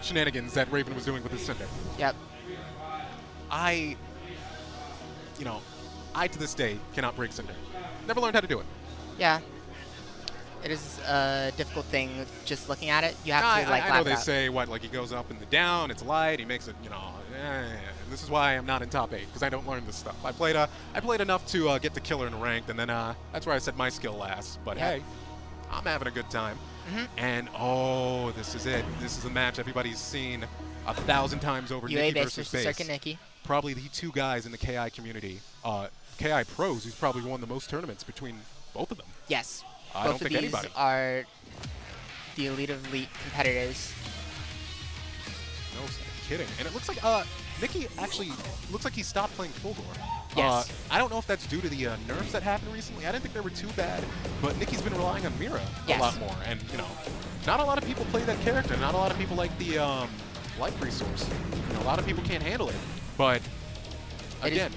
shenanigans that Raven was doing with his Cinder. Yep. You know, I to this day cannot break Cinder. Never learned how to do it. Yeah. It is a difficult thing just looking at it. You have to like I know they say like he goes up and the down, it's light, he makes it, you know. This is why I'm not in top 8 because I don't learn this stuff. I played enough to get the killer in ranked, and then that's where I set my skill last. But hey, I'm having a good time. And oh, this is it. This is a match everybody's seen 1,000 times over. UA Nikki base versus Circuit Nikki. Probably the 2 guys in the KI community. KI Pros, who's probably won the most tournaments between both of them. Yes. I Both don't think of anybody. these are the elite of elite competitors. No kidding. And it looks like Nikki actually looks like he stopped playing Fulgore. Yes. I don't know if that's due to the nerfs that happened recently. I didn't think they were too bad, but Nikki's been relying on Mira a lot more. And, you know, not a lot of people play that character. Not a lot of people like the life resource. You know, a lot of people can't handle it. But, again,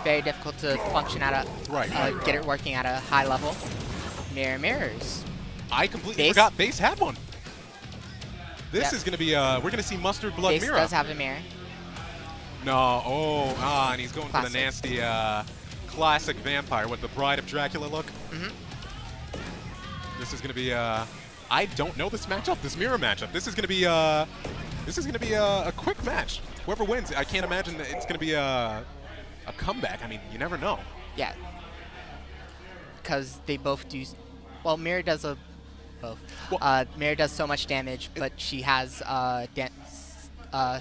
very difficult to function at a get it working at a high level. Mirrors. I completely forgot Base had one. This is going to be we're going to see Mustard Blood Base Mira. does have a mirror. No, and he's going for the nasty classic vampire with the Bride of Dracula look. This is going to be I don't know this matchup, this mirror matchup. This is going to be a quick match. Whoever wins, I can't imagine that it's going to be a comeback. I mean, you never know. Yeah. Because they both do. Well, Mira does both. Well, Mira does so much damage, but she has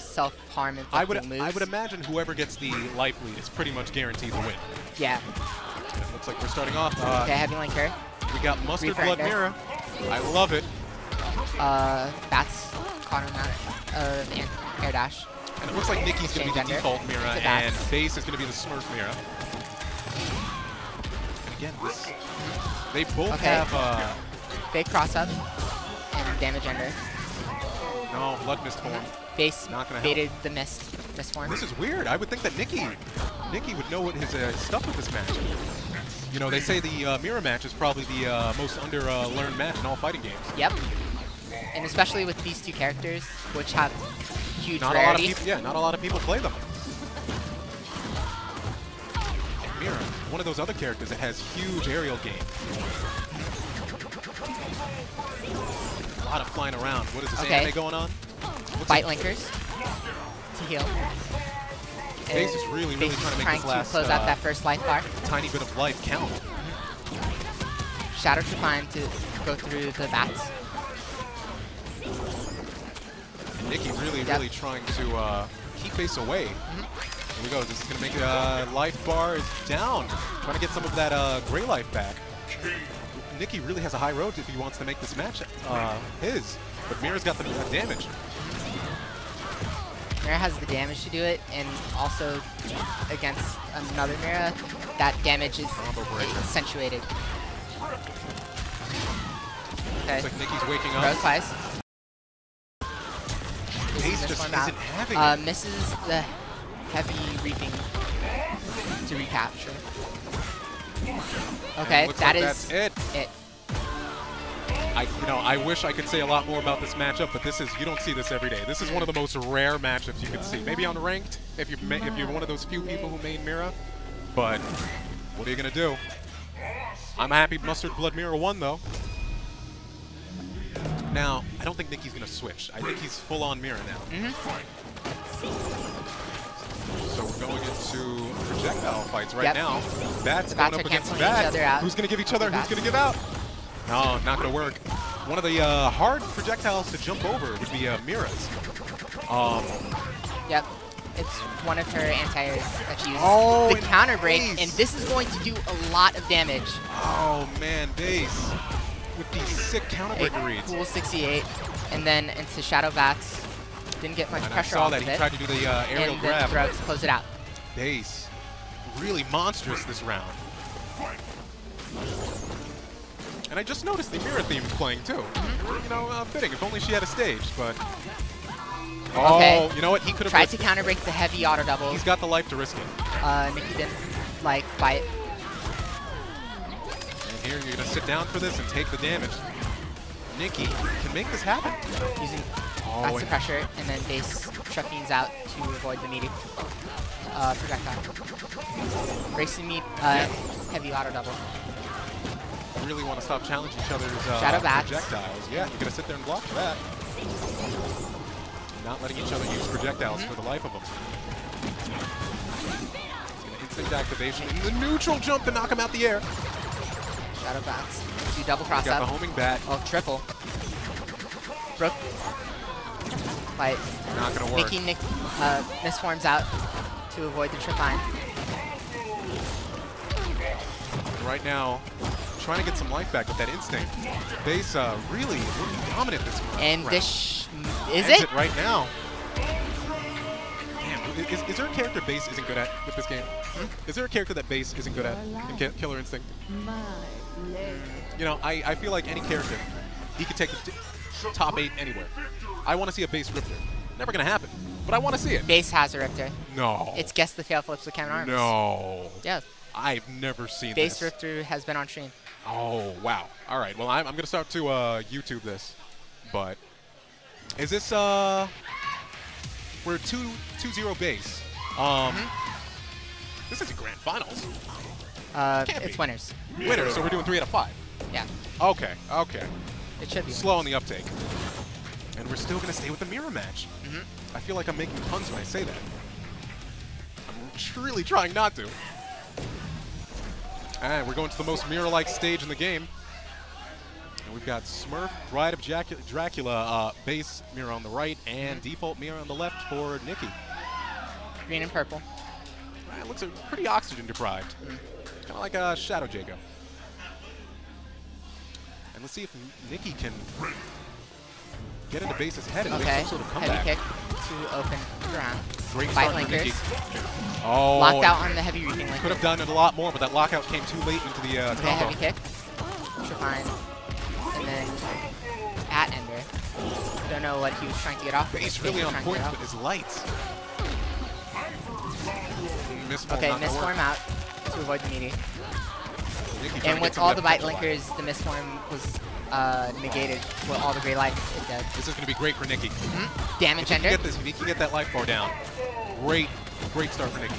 self-harm inflicting moves. I would imagine whoever gets the life lead is pretty much guaranteed to win. Yeah. It looks like we're starting off. Okay, heavy link here. We got Mustard Blood Mira. I love it. Bats caught him out of air dash. And it looks like Nikki's going to be the default Mira, and Base is going to be the Smurf Mira. And again, they both have fake cross up and damage ender. No, Blood Mist form. Base not gonna baited the mist form. This is weird. I would think that Nikki would know what his stuff with this match. You know, they say the Mira match is probably the most under-learned match in all fighting games. Yep. And especially with these 2 characters, which have huge rarity. A lot of people, not a lot of people play them. And Mira, one of those other characters that has huge aerial game. A lot of flying around. What is this anime going on? Bite linkers to heal. Base is really trying to make this last close out that first life bar. Tiny bit of life count. Shadow Trapine to go through the bats. And Nikki really trying to keep Base away. Here we go. This is going to make life bar is down. Trying to get some of that gray life back. Nikki really has a high road if he wants to make this match his. But Mira's got the damage. Mira has the damage to do it, and also against another Mira, that damage is accentuated. Okay. Looks like Nikki's waking up. Rose flies. Base just isn't having it. Misses the heavy reaping to recapture. Okay, looks that like is that's it. I wish I could say a lot more about this matchup, but you don't see this every day. This is one of the most rare matchups you can see. Maybe on ranked, if you're one of those few people who made Mira, but what are you gonna do? I'm happy Mustard Blood Mira won though. Now, I don't think Nicky's gonna switch. I think he's full on Mira now. So we're going into projectile fights right now. That's going up against Bat. Who's gonna give each other? Who's gonna give out? No, not gonna work. One of the hard projectiles to jump over would be Mira's. Yep, it's one of her anti-airs that she uses. Oh, the counter break, Bass. and this is going to do a lot of damage. Oh man, Bass with these sick counter break reads. Cool 68, and then into Shadow Bats. Didn't get much And pressure I saw off that of he it. tried to do the aerial and grab. then to close it out. Bass, really monstrous this round. And I just noticed the Mira theme playing too. You know, fitting. If only she had a stage, but. Oh, Okay. you know what? He could have Tried to counter break the heavy auto double. He's got the life to risk it. Nicky didn't like fight. And here you're gonna sit down for this and take the damage. Nicky can make this happen. Using Oh, that's the pressure, and then Bass Shuffine's out to avoid the meaty projectile. Racing meat, heavy auto double. really want to stop challenging each other's Shadow Bats. projectiles. Yeah, you're gonna sit there and block that. Not letting each other use projectiles for the life of them. Instant activation and the neutral jump to knock him out the air. Shadow Bats. Do double cross Got up. the homing bat. Oh, triple. Brook. Fight. Not gonna work. Nick misforms out to avoid the trip line. Right now, trying to get some life back with that instinct. Bass really dominant this round. And this is Ends it? right now. Damn, is there a character Bass isn't good at with this game? Is there a character that Bass isn't good at in Killer Instinct? You know, I feel like any character, he could take the top 8 anywhere. I want to see a Bass Riptor. Never gonna happen, but I want to see it. Bass has a Riptor. No. It's Guess the Tail Flips with Kevin Arms. No. Yeah. I've never seen Bass this. Riptor has been on stream. Oh, wow. All right, well, I'm going to start to YouTube this, but is this, we're 2-0 Bass. This is a grand finals. It's winners. Winner, so we're doing 3 out of 5. Yeah. Okay, okay. It should be. Slow on the uptake. And we're still going to stay with the mirror match. I feel like I'm making puns when I say that. I'm really trying not to. And we're going to the most mirror-like stage in the game. And we've got Smurf, Bride of Dracula, base mirror on the right, and default mirror on the left for Nicky. Green and purple. It looks pretty oxygen-deprived. Kind of like a Shadow Jacob. And let's see if Nicky can get into Bass's head and make some sort of comeback. Heavy kick to open the round. Great Fight start for Nicky. linkers. Oh, Locked out on the heavy reaping linker. could have done it a lot more, but that lockout came too late into the Okay, combo. heavy kick. Trifine. And then at ender. Don't know what he was trying to get off. Bass really on point with his lights. Misform, Okay, not gonna misform work. out to avoid the meaty. Nicky trying to And get with some all of the that bite touch line. linkers, the misform was negated with all the gray light it does. This is going to be great for Nicky. Damage If he, ender. can get this, if he can get that life bar down, great start for Nicky.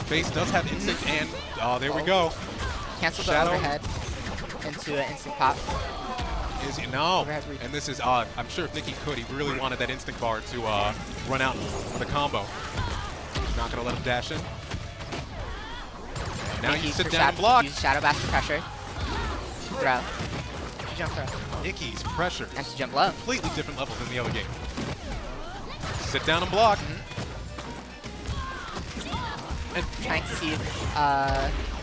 Bass does have instinct, and there we go. Cancel the Shadow. overhead into an instant pop. Is it? No. Overhead reach. And this is, I'm sure if Nicky could, he really wanted that instinct bar to run out for the combo. Not going to let him dash in. And now you sit down and block. Use Shadow Bash for pressure. Throw. Jump throw. Nicky's pressure. And to jump low. Completely different level than the other game. Sit down and block. And trying to see if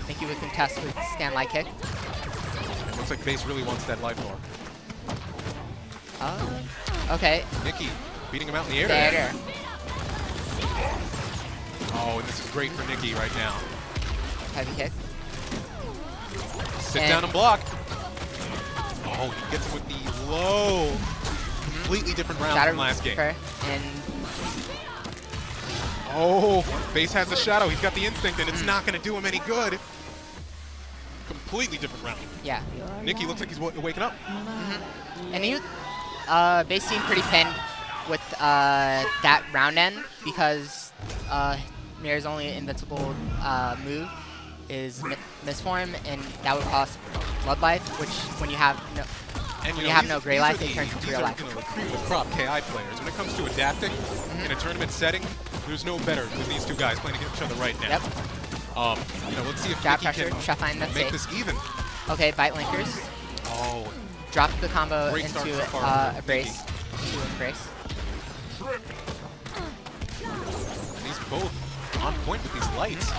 Nicky would contest with stand light kick. It looks like Bass really wants that life bar. Okay. Nicky beating him out in the air. There. Oh, and this is great for Nicky right now. Heavy kick. Sit down and block. Oh, he gets him with the low. Completely different round Shadow from last game. Reaper and Oh, Base has a shadow. He's got the instinct, and it's not going to do him any good. Completely different round. Yeah. Nikki looks like he's waking up. And he, Base seemed pretty pinned with that round end because Mirror's only invincible move is Misform, and that would cost Bloodlife, which when you have no, no Grey Life, it turns into real life. These are the cream with crop KI players. When it comes to adapting in a tournament setting, there's no better than these two guys playing against each other right now. Yep. Let's see if Jab Nikki pressure, can make this even. Okay, bite linkers. Oh. Drop the combo Great into start so far a brace. Into a brace. And he's both on point with these lights.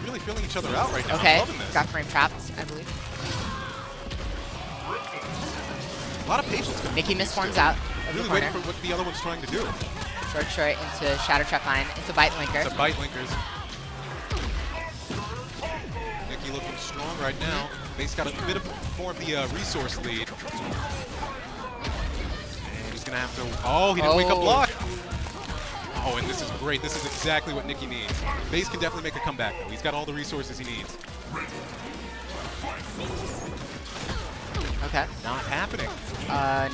Really feeling each other out right now. Okay, I'm loving this. got frame trapped, I believe. A lot of patience. Nikki misforms out of Really the corner. waiting for what the other one's trying to do. Short into Shadow Trap Line, into Bite Linker. It's a bite linkers. Nikki looking strong right now. Base got a bit of more of the resource lead. And he's gonna have to. Oh, he didn't wake up block. Oh, and this is great. This is exactly what Nikki needs. Base can definitely make a comeback though. He's got all the resources he needs. Okay. Not happening.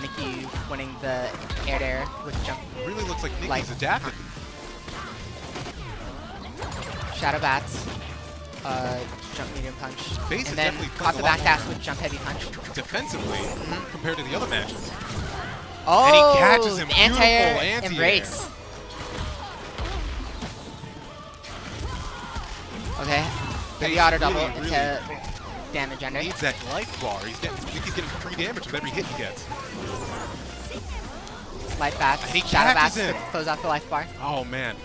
Nikki winning the air with jump. Really looks like Nikki's adapted. Shadow Bats. Jump medium punch. Base and then caught the back dash with jump heavy punch. Defensively, compared to the other matches. Oh, and he catches him. anti-air Beautiful embrace. Okay. Heavy auto double into damage under. He needs that life bar. Nikki's getting free damage with every hit he gets. Life bats. And he Shadow catches bats him. to close off the life bar. Oh man.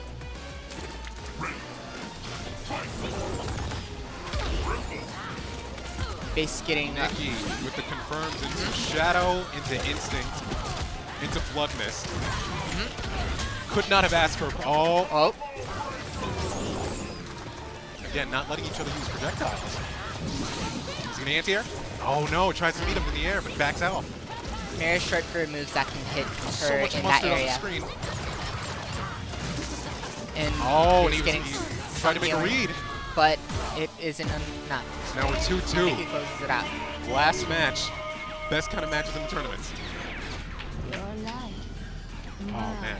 Base getting Nikki with the confirms into Shadow, into Instinct, into Flood Mist. Could not have asked for. Oh. Again, not letting each other use projectiles. Is he gonna anti-air? Oh no, tries to meet him in the air, but backs out. Mirror short for moves that can hit So her much in that mustard on the area. screen. And and getting he's trying to make a read. But it isn't enough. Now we're 2-2. He closes it out. Last match. Best kind of matches in the tournament. Oh man.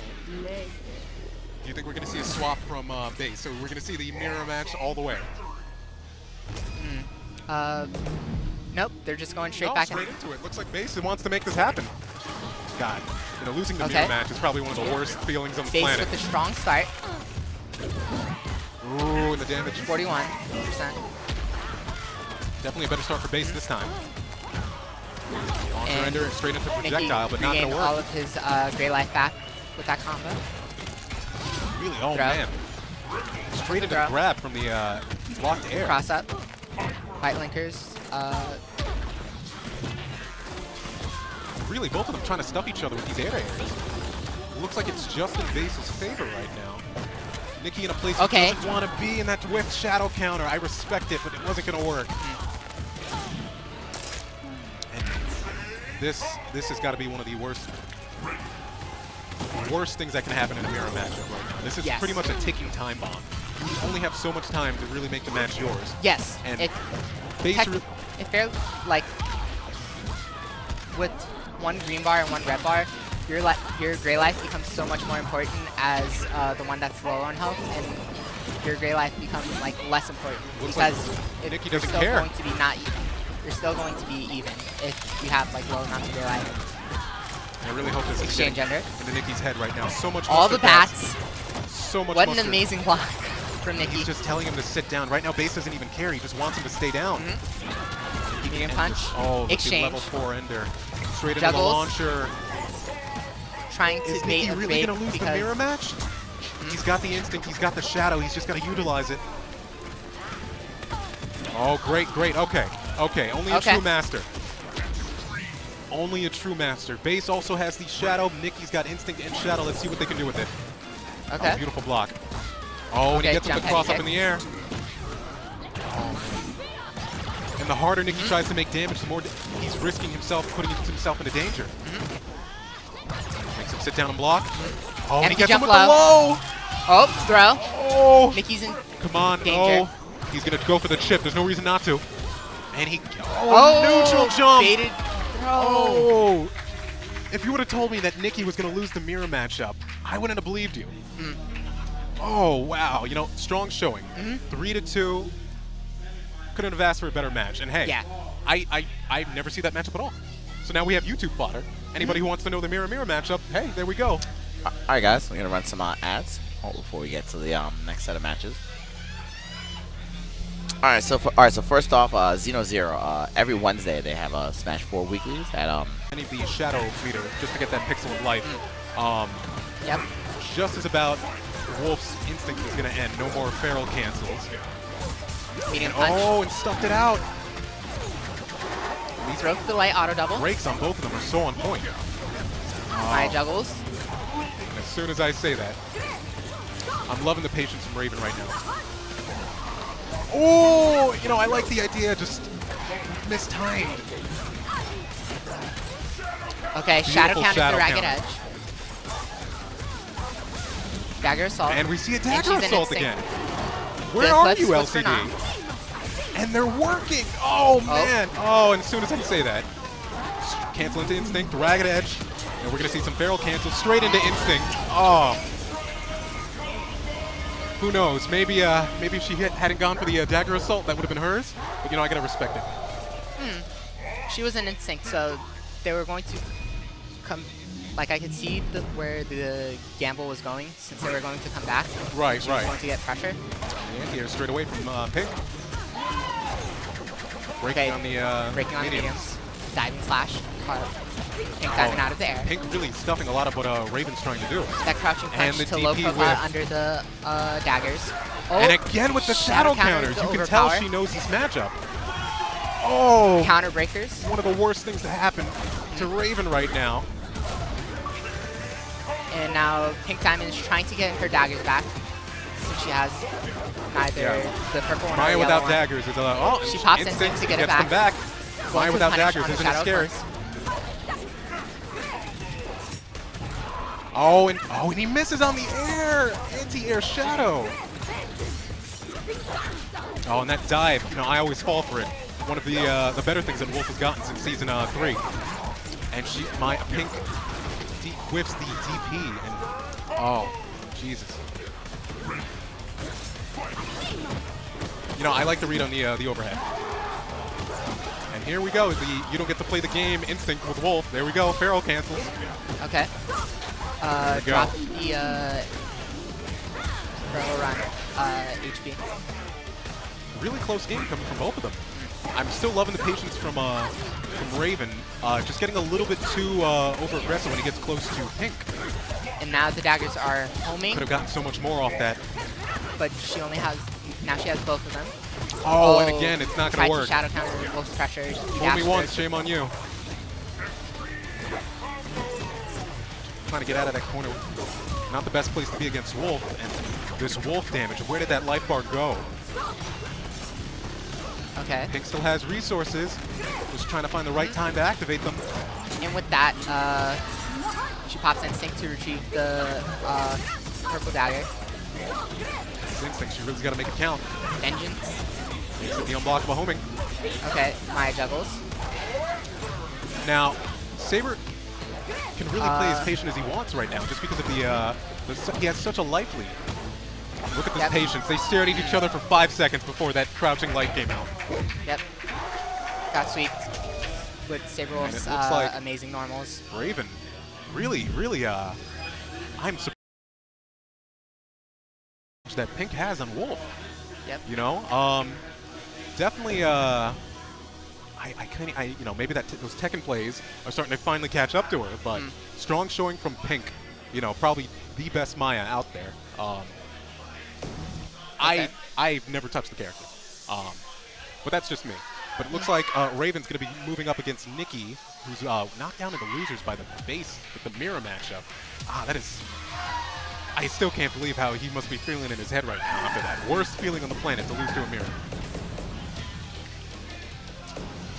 Do you think we're going to see a swap from Base? So we're going to see the mirror match all the way? Nope, they're just going straight back into it. Looks like Base wants to make this happen. God, losing the mirror match is probably one of the worst feelings on the Base planet. with a strong start. Ooh, and the damage. 41%. Definitely a better start for Base this time. On surrender and straight into projectile, but not going to work. All of his Grey Life back with that combo. Really? Oh man. Straight into the grab from the locked air. Cross up. Fight linkers. Really, both of them trying to stuff each other with these air airs. It looks like it's just in Base's favor right now. Nikki in a place he doesn't want to be in that Dwift shadow counter. I respect it, but it wasn't going to work. And this has got to be one of the worst things that can happen in a mirror matchup right now. This is pretty much a ticking time bomb. You only have so much time to really make the match yours. Yes. And if they're like with one green bar and one red bar, your Grey Life becomes so much more important as the one that's low on health, and your Grey Life becomes like less important because Nikki you're doesn't still care. going to be you're still going to be even if you have like low amounts of Grey Life. I really hope this is Exchange under into Nikki's head right now. So much. All the bats. So much. What mustard. an amazing block from Nikki. He's just telling him to sit down. Right now, Base doesn't even care. He just wants him to stay down. Medium punch. Exchange. Level 4 ender. Straight into the launcher. Trying to bait Nikki really going to lose the mirror match? He's got the instinct. He's got the shadow. He's just got to utilize it. Oh, great, great. Okay. Okay. Only a true master. Only a true master. Base also has the shadow. Nikki's got instinct and shadow. Let's see what they can do with it. Okay. Oh, beautiful block. Oh, and he gets him to cross up in the air. And the harder Nikki tries to make damage, the more he's risking himself, putting himself into danger. Makes it Sit down and block. Oh, Empty he gets him jump with the low. Oh, throw. Oh, Nikki's in come on. danger. Oh, he's going to go for the chip. There's no reason not to. And he, neutral jump. Baited throw. Oh, if you would have told me that Nikki was going to lose the mirror matchup, I wouldn't have believed you. Oh, wow. You know, strong showing. 3-2. Couldn't have asked for a better match. And hey, Yeah. I never see that matchup at all. So now we have YouTube fodder. Anybody who wants to know the mirror matchup, hey, there we go. All right, guys, we're gonna run some ads before we get to the next set of matches. All right, so first off, Xeno Zero. Every Wednesday they have Smash 4 weeklies at I need the shadow meter just to get that pixel of life. Yep. Just as about Wolf's instinct is gonna end. No more feral cancels. Medium punch. Oh, and stuffed it out. Throw through the light auto double. Breaks on both of them are so on point. Maya juggles. And as soon as I say that, I'm loving the patience from Raven right now. Oh, you know, I like the idea, just mistimed. Okay, shadow Beautiful counter shadow the ragged counter. edge. Dagger assault. And we see a dagger she's in assault instinct. again. Where The are clips you, was for LCD? naught. And they're working. Oh, man. Oh, and as soon as I say that, cancel into instinct, ragged edge, and we're going to see some feral cancel straight into instinct. Oh. Who knows? Maybe if she hadn't gone for the dagger assault, that would have been hers. But, you know, I got to respect it. She was in instinct, so they were going to come. Like, I could see where the gamble was going, since they were going to come back. Right, She was going to get pressure. And here, straight away from Pink. Breaking on the Breaking on the mediums. mediums. Diving slash. Pink diving out of the air. Pink really stuffing a lot of what Raven's trying to do. That crouching And punch the to low DP profile whip. under the daggers. Oh, And again with the shadow counters. to You can tell overpower. she knows this matchup. Oh, Counter breakers. one of the worst things to happen to Raven right now. And now Pink Diamond is trying to get her daggers back, since she has neither the purple one or Maya the without yellow one. daggers is oh, She pops instinct instinct to get it gets them back. Going Maya to without punish daggers on the isn't it shadow, scary? of course. Oh, and he misses on the air. Anti-air shadow. Oh, and that dive. You know, I always fall for it. One of the better things that Wolf has gotten since season 3. And Pink whiffs the DP, and oh, Jesus. You know, I like the read on the overhead. And here we go. You don't get to play the game instinct with Wolf. There we go. Feral cancels. Okay. we go. Drop the Feral Run HP. Really close game coming from both of them. I'm still loving the patience from Raven. Just getting a little bit too over-aggressive when he gets close to Pink. And now the daggers are homing, Could have gotten so much more off that. but she only has, now she has both of them. Oh, and again, it's not going to Tried work. to shadow counter Wolf's pressure. Fool me once, shame on you. Trying to get out of that corner. Not the best place to be against Wolf. And this Wolf damage, where did that life bar go? Okay. Pink still has resources. Just trying to find the right time to activate them. And with that, she pops instinct to retrieve the purple dagger. This instinct, she really's got to make it count. Vengeance. Makes it the unblockable homing. Okay, Maya juggles. Now, Saber can really play as patient as he wants right now, just because of he has such a life lead. Look at this patience. They stared at each other for 5 seconds before that crouching light came out. Yep. Got sweeped with Saber Wolf's like amazing normals. Raven, really, I'm surprised that Pink has on Wolf. Yep. You know, definitely. You know, maybe those Tekken plays are starting to finally catch up to her. But strong showing from Pink. You know, probably the best Maya out there. Okay. I've never touched the character, but that's just me. But it looks like Raven's going to be moving up against Nikki, who's knocked down in the losers by the base with the mirror matchup. That is... I still can't believe how he must be feeling in his head right now after that. Worst feeling on the planet to lose to a mirror.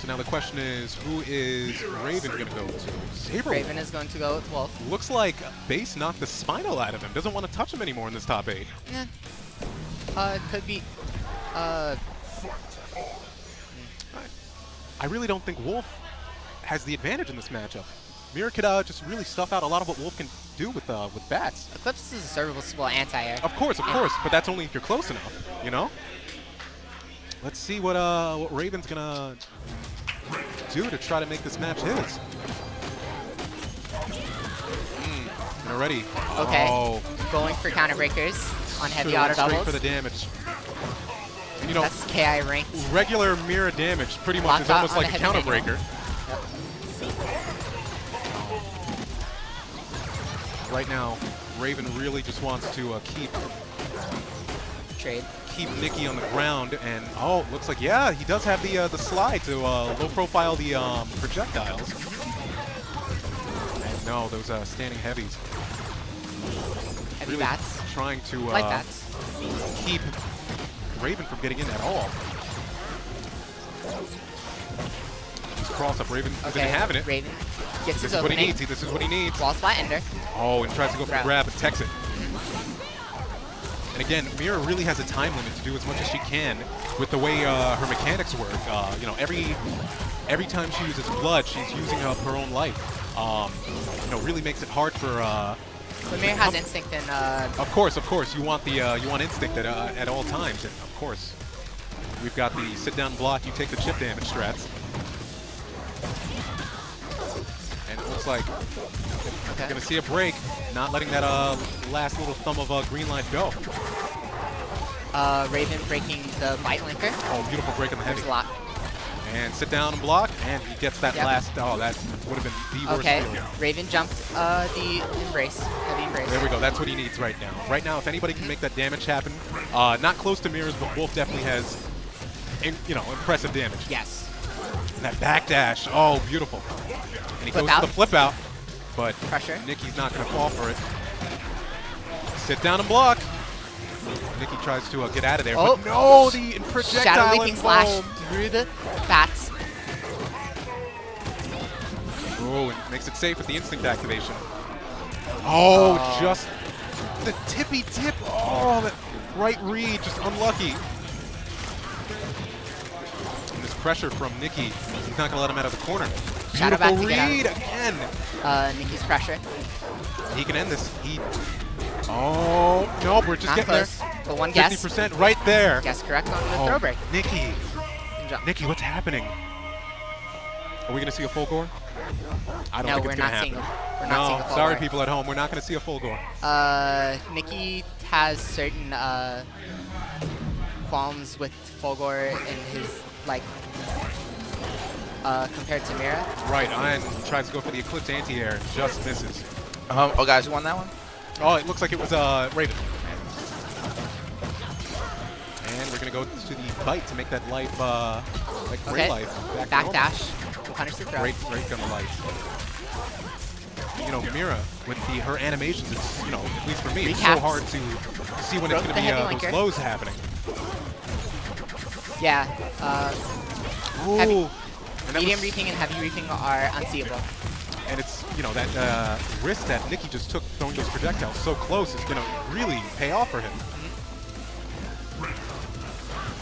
So now the question is, who is Raven going to go to? Saber. Raven is going to go with Wolf. Looks like Base knocked the spinal out of him. Doesn't want to touch him anymore in this top 8. Yeah. Could be. I really don't think Wolf has the advantage in this matchup. Mira could just really stuff out a lot of what Wolf can do with bats. Eclipse is a serviceable anti-air. Of course, but that's only if you're close enough, you know? Let's see what Raven's gonna do to try to make this match his. And already. Okay. Oh. Going for counter breakers on heavy auto Straight doubles. for the damage. And, you know, That's KI ranked. regular Mira damage pretty much Locked is almost on like the a heavy counter breaker. Right now, Raven really just wants to keep Nikki on the ground, and looks like he does have the slide to low profile the projectiles. And no, those standing heavies. Heavy Really bats. trying to Light bats. keep Raven from getting in at all. This cross up, Raven isn't having it. Raven gets This his is what he opening. needs. This is what he needs. Wall splat ender. Oh, and tries to go for the grab and techs it. And again, Mira really has a time limit to do as much as she can with the way her mechanics work. You know, every time she uses blood, she's using up her own life. You know, really makes it hard for. But Mira has instinct and. Of course, you want the you want instinct at all times, and of course, we've got the sit down block. You take the chip damage strats. And it looks like we're going to see a break, not letting that last little thumb of green life go. Raven breaking the bite linker. Oh, beautiful break on the heavy. There's a lot. And sit down and block, and he gets that last. Oh, that would have been the worst feeling. Raven jumped the embrace, heavy embrace. There we go. That's what he needs right now. Right now, if anybody can make that damage happen, not close to Mira's, but Wolf definitely has, you know, impressive damage. Yes. And that backdash. Oh, beautiful. And he goes to the flip out, but pressure. Nikki's not going to fall for it. Sit down and block. Nikki tries to get out of there, but no, the projectile Shadow leaping slash foam through the bats. Oh, and makes it safe with the instinct activation. Oh, just the tippy tip. Oh, that right read, just unlucky. And this pressure from Nikki, he's not going to let him out of the corner. Shadow Beautiful back read again. Nikki's pressure. He can end this. Oh, no, we're just Not getting close, there. but one guess. 50% right there. Guess correct on the throw break. Nikki. Nikki, what's happening? Are we going to see a full gore? I don't think it's going to happen. We're not seeing a full sorry, gore. people at home. We're not going to see a full gore. Nikki has certain qualms with full gore in his, like, compared to Mira. Right, and tries to go for the Eclipse anti-air and just misses. Oh, guys, who won that one? Oh, it looks like it was Raven. And we're going to go to the bite to make that life, like great life. Back dash. Punish the throw. Great on the light. You know, Mira, with her animations, it's, you know, at least for me, it's so hard to see when it's going to be those lows happening. Yeah. Ooh. Medium reaping and heavy reaping are unseeable. And it's, you know, that risk that Nikki just took throwing those projectiles so close is going to really pay off for him.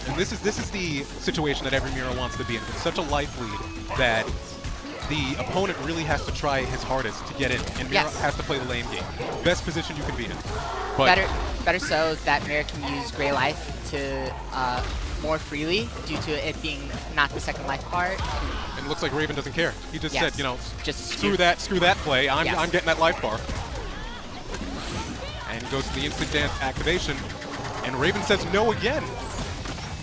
And this is the situation that every Mira wants to be in. It's such a life lead that the opponent really has to try his hardest to get in, and Mira has to play the lane game. Best position you can be in. But better so that Mira can use Gray Life to more freely due to it being not the second life part. And it looks like Raven doesn't care. He just said, you know, just screw that play. I'm getting that life bar. And he goes to the instant dance activation, and Raven says no again.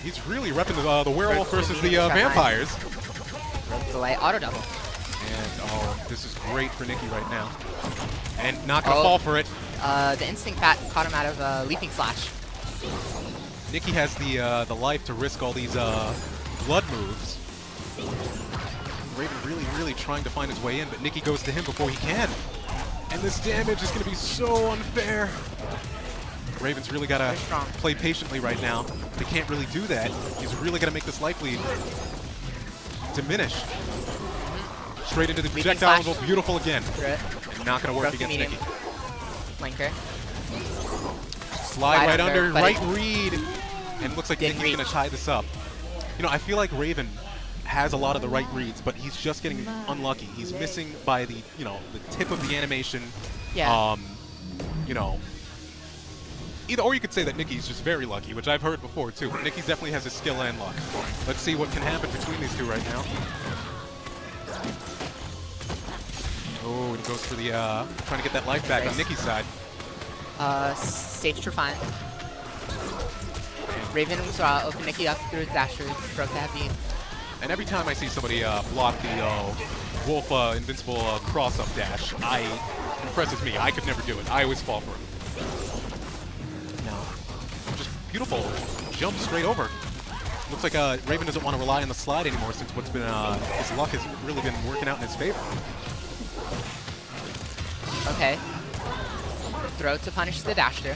He's really repping the werewolf versus the vampires. Delay auto double. And this is great for Nikki right now. And not gonna fall for it. The instinct bat caught him out of leaping slash. Nikki has the life to risk all these blood moves. Raven really trying to find his way in, but Nikki goes to him before he can. And this damage is going to be so unfair. Raven's really got to play patiently right now. They can't really do that. He's really got to make this life lead diminish. Straight into the projectile. Beautiful again. Through Not going to work against Nikki. Flanker. Slide right under, right read. And it looks like Didn't Nikki's going to tie this up. You know, I feel like Raven has a lot of the right reads, but he's just getting unlucky. He's missing by the, you know, the tip of the animation. Yeah. You know, either, or you could say that Nikki's just very lucky, which I've heard before too. But Nikki definitely has his skill and luck. Let's see what can happen between these two right now. Oh, and goes for the trying to get that life back on Nikki's side. Safe to find. Raven was open Nikki up through his dasher, broke the heavy. And every time I see somebody block the Wolf invincible cross-up dash, impresses me. I could never do it. I always fall for it. No. Just beautiful. Jump straight over. Looks like Raven doesn't want to rely on the slide anymore since what's been his luck has really been working out in his favor. Okay. Throw to punish the dasher.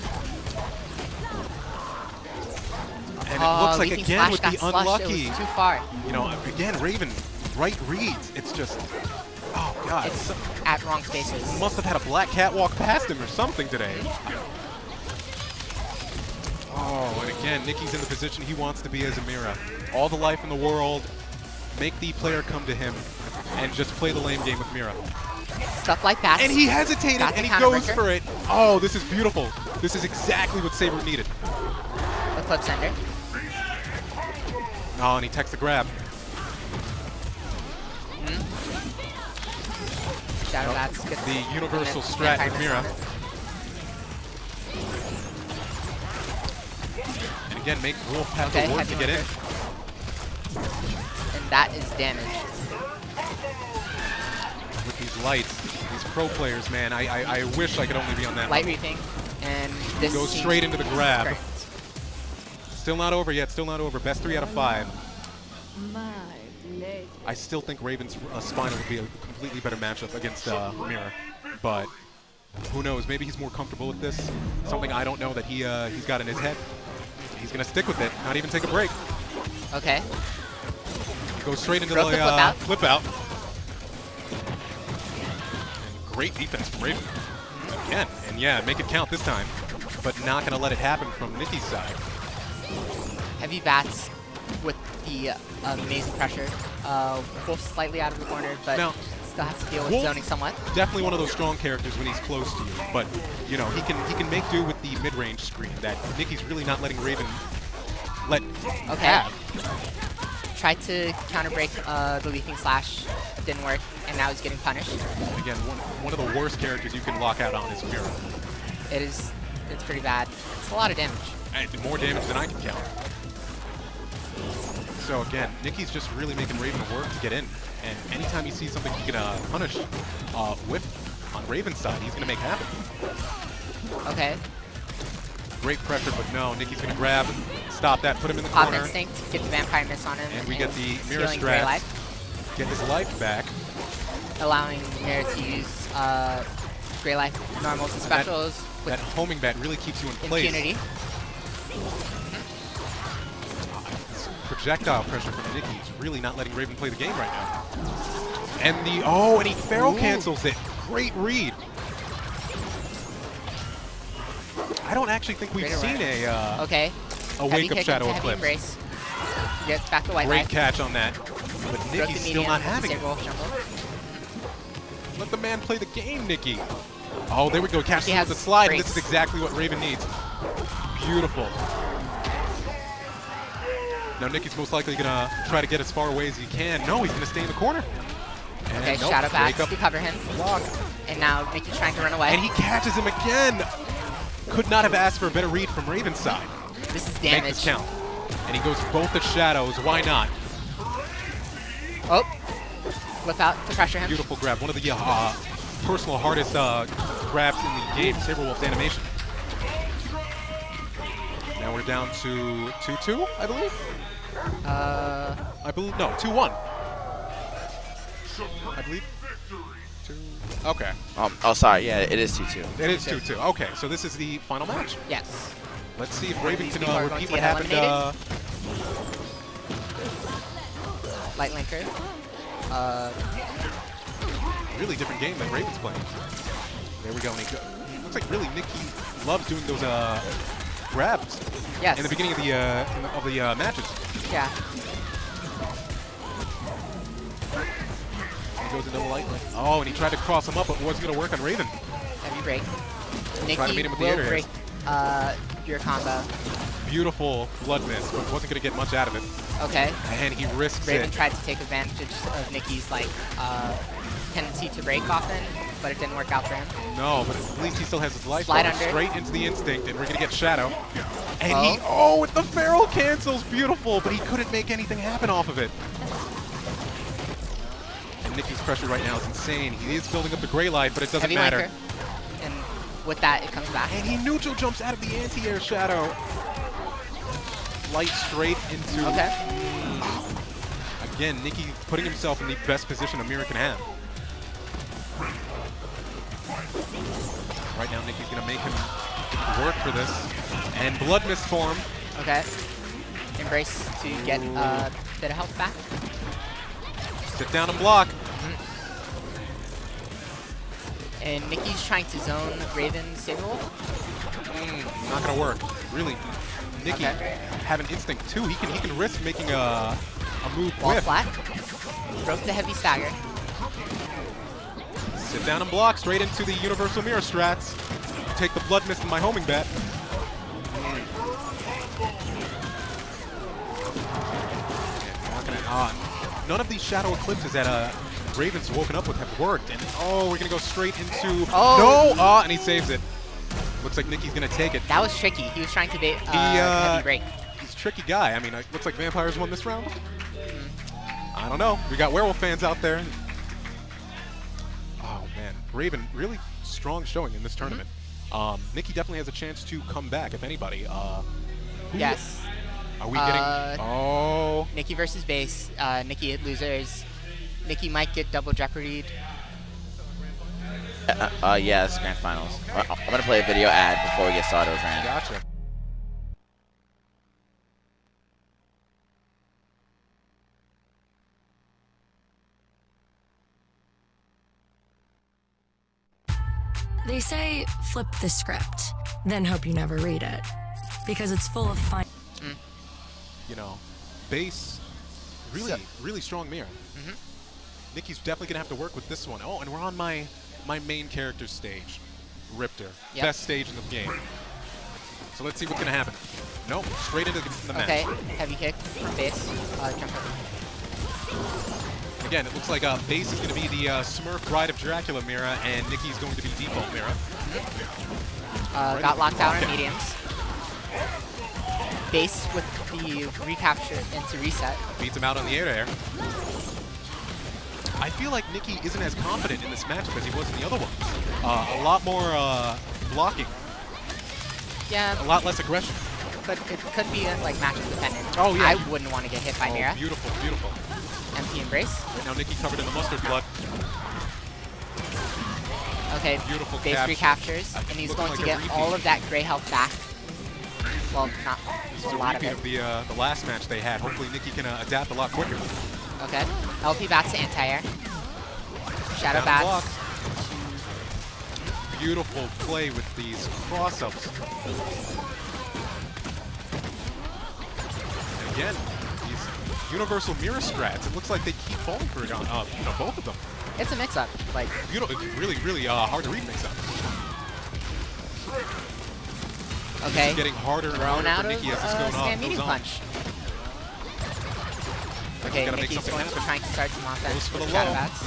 And it looks like again with the unlucky. It was too far. You know, again, Raven, right reads. It's just, oh god. It's at wrong spaces. He must have had a black cat walk past him or something today. Oh, and again, Nikki's in the position he wants to be as Amira. All the life in the world, make the player come to him, and just play the lame game with Mira. Stuff like that. And he hesitated, and he goes for it. Oh, this is beautiful. This is exactly what Saber needed. The flip sender. Oh, and he techs the grab. Shadow Bats. The universal strat with Mira. And again, make Wolf have to work to get in. And that is damage. With these lights, these pro players, man, I wish I could only be on that light level. reaping, and this goes straight into the grab. Great. Still not over yet, still not over. Best 3 out of 5. I still think Raven's Spinal would be a completely better matchup against Mira, but who knows? Maybe he's more comfortable with this. Something I don't know that he's got in his head. He's gonna stick with it, not even take a break. Okay. He goes straight into the flip out. And great defense from Raven again, and yeah, make it count this time, but not gonna let it happen from Nikki's side. Heavy bats with the amazing pressure. Wolf slightly out of the corner, but now, still has to deal with Wolf, zoning somewhat. Definitely one of those strong characters when he's close to you, but you know he can make do with the mid-range screen that Nikki's really not letting Raven have. Tried to counter break the leaping slash, didn't work, and now he's getting punished. Again, one of the worst characters you can lock out on is Mira. It's pretty bad. It's a lot of damage. And more damage than I can count. So again, Nikki's just really making Raven work to get in. And anytime he sees something he can punish with on Raven's side, he's going to make happen. Okay. Great pressure, but no, Nikki's going to grab, stop that, put him in the Pop corner. Instinct, get the Vampire Miss on him. And we get the Mira strat, get his life back. Allowing Mira to use Grey Life normals and specials. That homing bat really keeps you in place. Impunity. Projectile pressure from Nikki is really not letting Raven play the game right now. And and he Pharaoh cancels it. Great read. I don't actually think we've seen a Wake Up Shadow Eclipse. Gets back to white Great life. Catch on that. But Nikki's still not having it. Let the man play the game, Nikki. Oh, there we go. Catch with the slide. And this is exactly what Raven needs. Beautiful. Now Nikki's most likely going to try to get as far away as he can. No, he's going to stay in the corner. And okay, nope, Shadow Bats to cover him. Block. And now Nikki's trying to run away. And he catches him again. Could not have asked for a better read from Raven's side. This is damage. Make this count. And he goes both the shadows. Why not? Oh. Flip out to pressure him. Beautiful grab. One of the personal hardest grabs in the game. Saberwolf's animation. Now we're down to 2-2, I believe? I believe, no, 2-1. I believe. Okay. Oh, sorry. Yeah, it is 2-2. It is 2-2. Okay, so this is the final match. Yes. Let's see if Raven can repeat what happened. Light Linker. Really different game than Raven's playing. There we go. And looks like really Nikki loves doing those grabs. Yes. In the beginning of the matches. Yeah. He goes into the light link. Oh, and he tried to cross him up, but it wasn't going to work on Raven. Heavy break. Try to meet him Nikki with the will air break your combo. Beautiful blood miss, but wasn't going to get much out of it. Okay. And he risks Raven it. tried to take advantage of Nikki's like tendency to break often, but it didn't work out for him. No, but at least he still has his life. Slide under. Straight into the instinct, and we're going to get Shadow. And with the Feral cancels, beautiful, but he couldn't make anything happen off of it. And Nikki's pressure right now is insane. He is building up the gray light, but it doesn't Heavy matter. Linker. And with that, it comes back. And he neutral jumps out of the anti-air Shadow. Light straight into... Okay. Again, Nikki putting himself in the best position a mirror can have. Right now, Nikki's going to make him work for this. And Blood Mist form. Okay. Embrace to get a bit of health back. Sit down and block. And Nikki's trying to zone Raven Saber Wolf. Not going to work. Really, Nikki have an instinct too. He can risk making a move Wall whiff. flat. Broke the heavy stagger. Sit down and block straight into the Universal Mirror strats. Take the Blood Mist in my homing bet. None of these Shadow Eclipses that Raven's woken up with have worked. And we're going to go straight into... No! And he saves it. Looks like Nikki's going to take it. That was tricky. He was trying to bait heavy break. He's a tricky guy. I mean, it looks like Vampires won this round. I don't know. We got Werewolf fans out there. Oh, man. Raven, really strong showing in this tournament. Nikki definitely has a chance to come back, if anybody. Yes. Are we getting... Nikki versus base. Nikki at losers. Nikki might get double jeopardied. Yes, Grand Finals. I'm going to play a video ad before we get started with Grand. Gotcha. They say flip the script, then hope you never read it. Because it's full of fun. You know, base, really strong mirror. Nikki's definitely going to have to work with this one. Oh, and we're on my main character stage, Riptor. Yep. Best stage in the game. So let's see what's going to happen. Nope, straight into the match. Okay, heavy kick from base. Jump over. Again, it looks like base is going to be the Smurf Bride of Dracula Mira, and Nikki's going to be default Mira. Got locked down on mediums. Base with the recapture into reset. Beats him out on the air-to-air. I feel like Nikki isn't as confident in this matchup as he was in the other ones. A lot more blocking. Yeah. A lot less aggression. But it could be like matchup dependent. Oh, yeah. I wouldn't want to get hit by Mira. Beautiful, beautiful. Empty embrace. Right now, Nikki covered in the mustard blood. Okay, beautiful base capture. recaptures, and he's going to get all of that gray health back. Well, not a lot of it. Of the last match they had. Hopefully, Nikki can adapt a lot quicker. Okay, LP back to anti-air. Shadow Down back. block. Beautiful play with these cross-ups. And again, these universal mirror strats. It looks like they keep falling for it on both of them. It's a mix-up. Like beautiful, really hard to read mix-up. Okay. It's getting harder and harder for Nikki as this goes on. Medium punch. Okay, Nikki's going to trying to start some offense with Shadow Bats.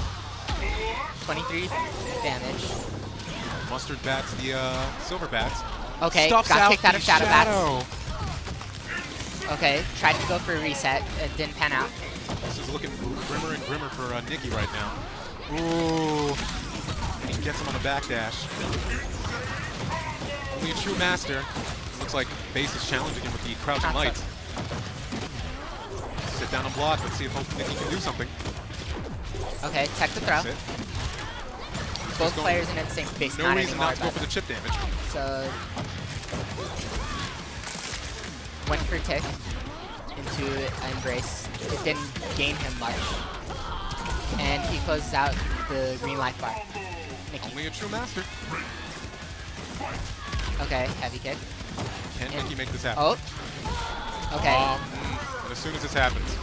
23 damage. Mustard Bats, the Silver Bats. Okay, Stuffs got out kicked out of Shadow Bats. Okay, tried to go for a reset. It didn't pan out. This is looking grimmer and grimmer for Nikki right now. Ooh. And he gets him on the backdash. Only a true master. Looks like base is challenging him with the crouching lights. Sit down and block. Let's see if Nikki can do something. Okay, tech the throw. Both players in instinct base no reason not to go for the chip damage. So went for tick. into an embrace. It didn't gain him much. And he closes out the green life bar. Nikki. Only a true master. Okay, heavy kick. Can Nikki make this happen? Oh. Okay. And as soon as this happens.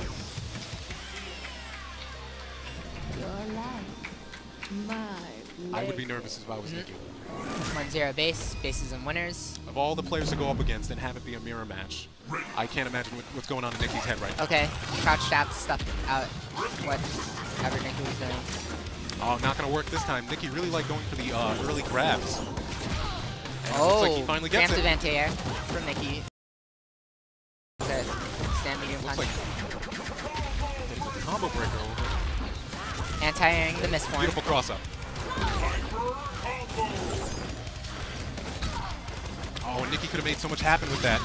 I would be nervous if I was Nikki. 1-0 base, bases and winners. Of all the players to go up against and have it be a mirror match, I can't imagine what's going on in Nikki's head right now. Okay, crouch jab stuff out whatever Nikki was doing. Oh, not going to work this time. Nikki really liked going for the early grabs. And Oh, looks like he finally gets it. anti-air from Nikki. Stand medium Looks punch. like a combo breaker over. Anti-airing the miss form. Beautiful cross-up. Oh, Nikki could have made so much happen with that.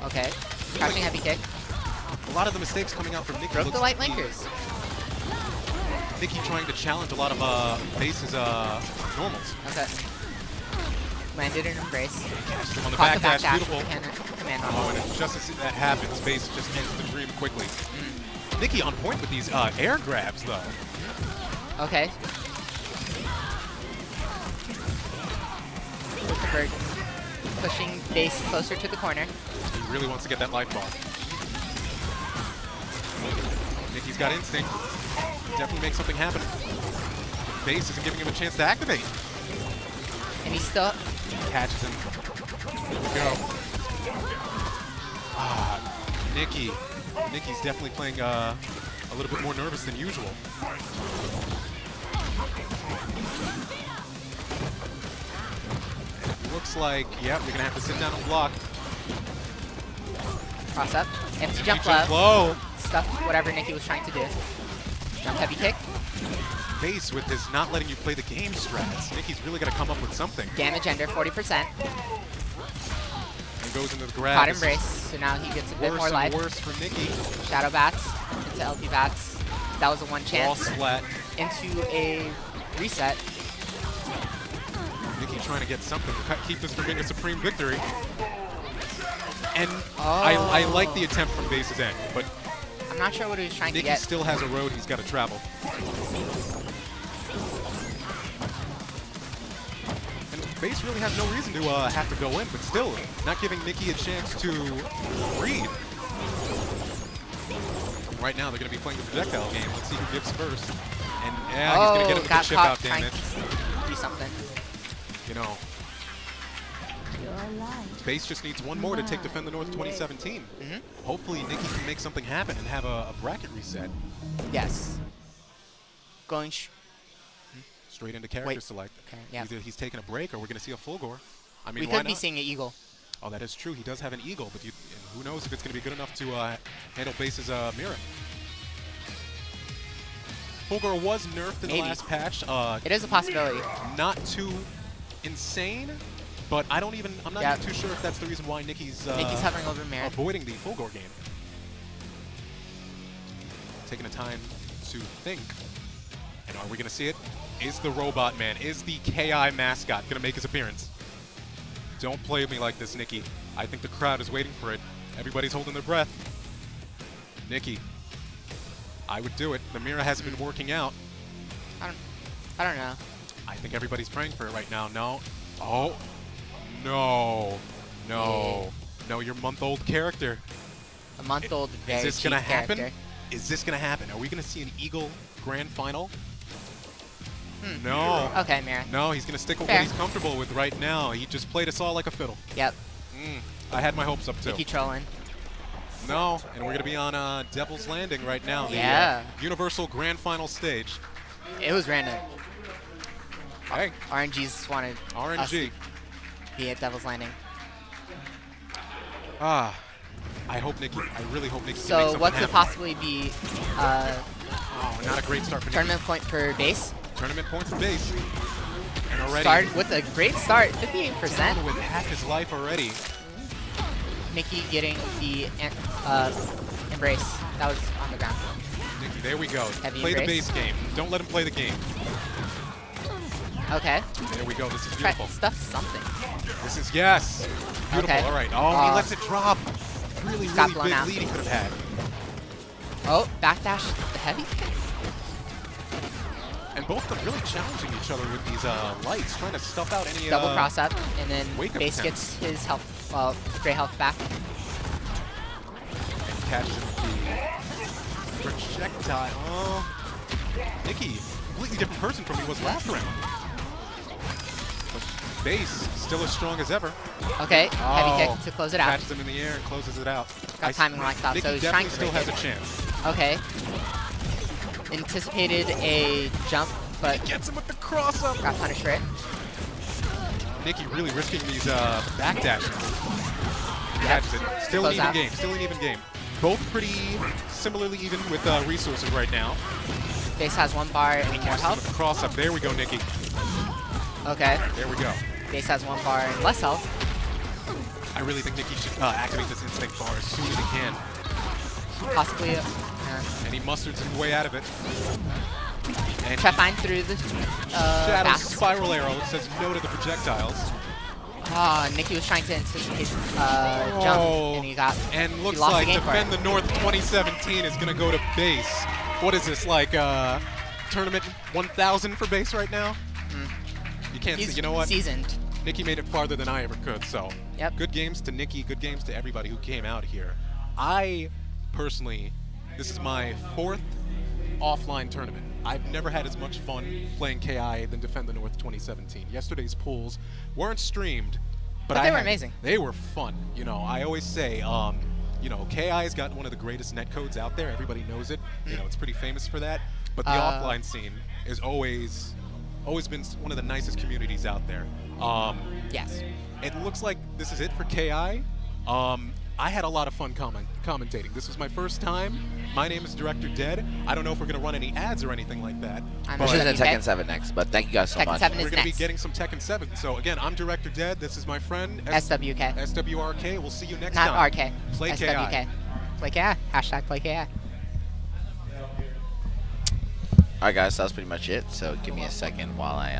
Okay, crouching heavy kick. A lot of the mistakes coming out from Nikki Broke looks the light to be linkers. Nikki trying to challenge a lot of base's normals. Okay. Landed an embrace. Catched him on the Caught back dash, with beautiful. Command Oh, normal. and just as that happens, base just ends the dream quickly. Nikki on point with these air grabs, though. Okay. With the bird pushing base closer to the corner. He really wants to get that life bar. Nikki's got instinct. Definitely make something happen. Base isn't giving him a chance to activate. And he's still Catches him. Here we go. Nikki. Nikki's definitely playing a little bit more nervous than usual. Looks like, yeah, we're going to have to sit down and block. cross up. Empty Nikki jump jump low. low. Stuff whatever Nikki was trying to do. Jump heavy kick. Base with his not letting you play the game strats. Nikki's really got to come up with something. Damage under 40%. And goes into the grab. Hot embrace. So now he gets a bit Worse more and life. worse for Nikki. Shadow bats into LP bats. That was a one Wall chance. splat. Into a reset. Nikki trying to get something to keep this from being a supreme victory. And Oh. I like the attempt from Base's end, but I'm not sure what he was trying Nikki to get. still has a road he's got to travel. And Base really has no reason to have to go in, but still, not giving Nikki a chance to read. Right now, they're going to be playing the projectile game. Let's see who gives first. And yeah, he's going to get him with the got chip caught out trying damage. to do something. You know, Base just needs one more to take Defend the North 2017. Hopefully, Nikki can make something happen and have a bracket reset. Yes. Going Straight into character select. Okay, yeah. Either he's taking a break or we're going to see a full gore. I mean, We why could be not? seeing an eagle. Oh, that is true. He does have an eagle, but and who knows if it's going to be good enough to handle Base's mirror. Full gore was nerfed in the Maybe. last patch. It is a possibility. Not too insane, but I'm not even too sure if that's the reason why Nikki's Nikki's hovering over mirror. avoiding the full gore game. Taking the time to think. And are we going to see it? Is the Robot Man, is the KI mascot going to make his appearance? Don't play with me like this, Nikki. I think the crowd is waiting for it. Everybody's holding their breath. Nikki, I would do it. The mirror hasn't been working out. I don't know. I think everybody's praying for it right now. No. Oh. No. No. No, your month-old character. A month-old, very Is this cheap going to happen? character. Is this going to happen? Are we going to see an Eagle Grand Final? No. Okay, Mira. No, he's going to stick with Fair. what he's comfortable with right now. He just played us all like a fiddle. Yep. I had my hopes up, too. Nikki trolling. No, and we're going to be on Devil's Landing right now. Yeah. The Universal Grand Final stage. It was random. Hey, RNG's wanted us to RNG. be at Devil's Landing. I hope Nikki, I really hope Nikki can make So something what could happen. possibly be Oh, not a great start for Nikki. tournament point for base? Tournament point for Base. And already Start with a great start, 58%. with half his life already. Nikki getting the embrace. That was on the ground. Nikki, there we go. Heavy Play the embrace. base game. Don't let him play the game. Okay. There we go. This is Try beautiful. stuff something. This is, yes. Beautiful. Okay. All right. Oh, he lets it drop. Really, got really blown big out. lead he could have had. Oh, backdash the heavy kick. And both of them really challenging each other with these lights, trying to stuff out any Double cross up, and then wake-up Base attempts. gets his health, well, gray health back. And catches the projectile. Oh, Nikki, completely different person from he was last round. But Base still as strong as ever. Okay, heavy Oh, kick to close it out. Catches him in the air and closes it out. Got timing locked up, Nikki so he's trying definitely to still break has it. a chance. Okay. Anticipated a jump, but Gets him with the cross up. got punished for it. Nikki really risking these backdashes. Yep. Catches it. Still an Close even out. game. Still an even game. Both pretty similarly even with resources right now. Base has 1 bar and more Catches him with health. the cross up. There we go, Nikki. Okay. There we go. Base has 1 bar and less health. I really think Nikki should activate this instinct bar as soon as he can. Possibly. And he musters his way out of it. And Try find through the Shadow back. spiral arrow says no to the projectiles. Ah, Nikki was trying to anticipate jump, and he got. And looks lost the like game for Defend it. the North 2017 is going to go to Base. What is this, like tournament 1000 for Base right now? You can't He's see. You know what? seasoned. Nikki made it farther than I ever could, so Yep. good games to Nikki, good games to everybody who came out here. I personally, this is my 4th offline tournament. I've never had as much fun playing KI than Defend the North 2017. Yesterday's pools weren't streamed, but they were amazing. They were fun. You know, I always say, you know, KI's got one of the greatest netcodes out there. Everybody knows it. You know, it's pretty famous for that. But the offline scene is always been one of the nicest communities out there. Yes. It looks like this is it for KI. I had a lot of fun commentating. This was my first time. My name is Director Dead. I don't know if we're going to run any ads or anything like that. I'm We're sure in that'd be Tekken bad. 7 next, but thank you guys so Tekken much. 7 We're is going to be next. getting some Tekken 7. So again, I'm Director Dead. This is my friend SWK. SWRK. We'll see you next Not time. RK. Play SWK. KI. Play KI. Hashtag play KI. Alright guys, that's pretty much it. So give me a second while I